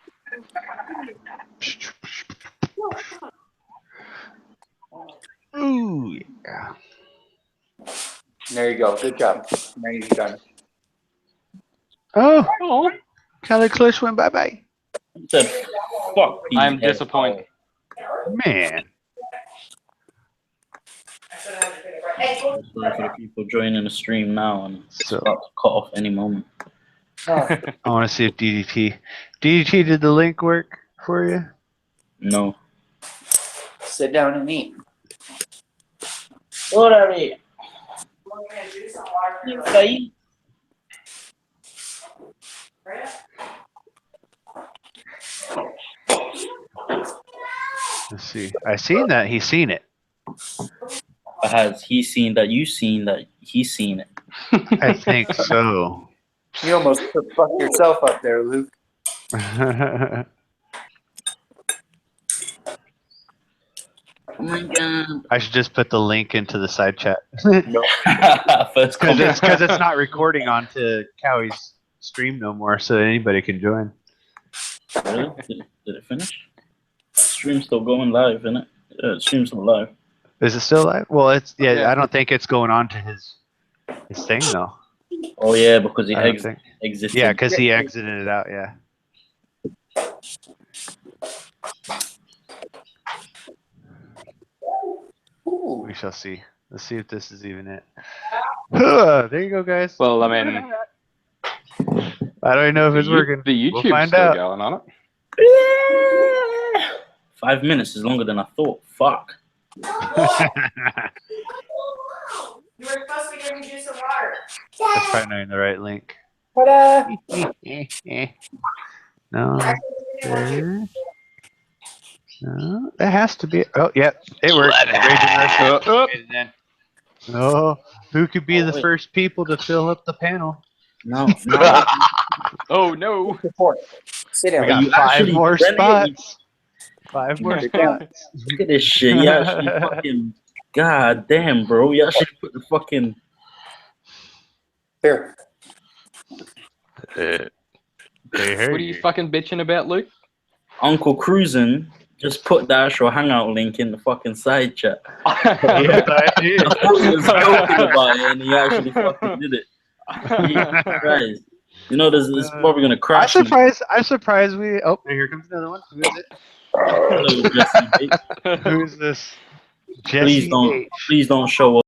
Ooh yeah. There you go. Good job. Now you're done. Oh, Oh, Kelly Clutch went bye bye. He said, fuck these I'm heads. disappointed. Man, Sorry for the people joining the stream now and it's So- about to cut off any moment. I want to see if DDT did the link work for you. No. Sit down and eat. What are we? Okay. Let's see. I seen that. He's seen it. Has he seen that you seen that he's seen it? I think so. You almost fucked yourself up there, Luke. Oh my god. I should just put the link into the side chat First comment. because it's not recording onto Kawi's stream no more, so anybody can join. Really? Did it finish? Stream's still going live, isn't it? Yeah, the stream's still live. Is it still live? Well, it's yeah. Yeah. I don't think it's going on to his thing though. Oh yeah, because he I don't think. existed. Yeah, because he exited it out. Yeah. Ooh. We shall see. Let's see if this is even it. There you go, guys. Well, I mean, I don't even know if it's working. The We'll YouTube's find still out. going on it. 5 minutes is longer than I thought. Fuck. You were supposed to give me juice and water. That's probably not even the right link. Ta-da! No. There. No, that has to be. Oh, yep, it worked. Raging Rush. Oh, who could be the wait. first people to fill up the panel? No. No. Oh no! Support. Sit We down. got 5 actually more rented it. spots. 5 more Sit down. spots. Look at this shit. You actually fucking. God damn, bro. You actually put the fucking. Here. They What heard are you fucking bitching about, Luke? Uncle Cruisin just put the actual hangout link in the fucking side chat. Yes, I did. I thought he was joking about it and he actually fucking did it. Jesus Christ. You know, this is probably gonna I'm crash. surprised we. Oh, here comes another one. Who is it? Hello, Jesse Bates. Who is this? Please Jesse don't, H. please don't show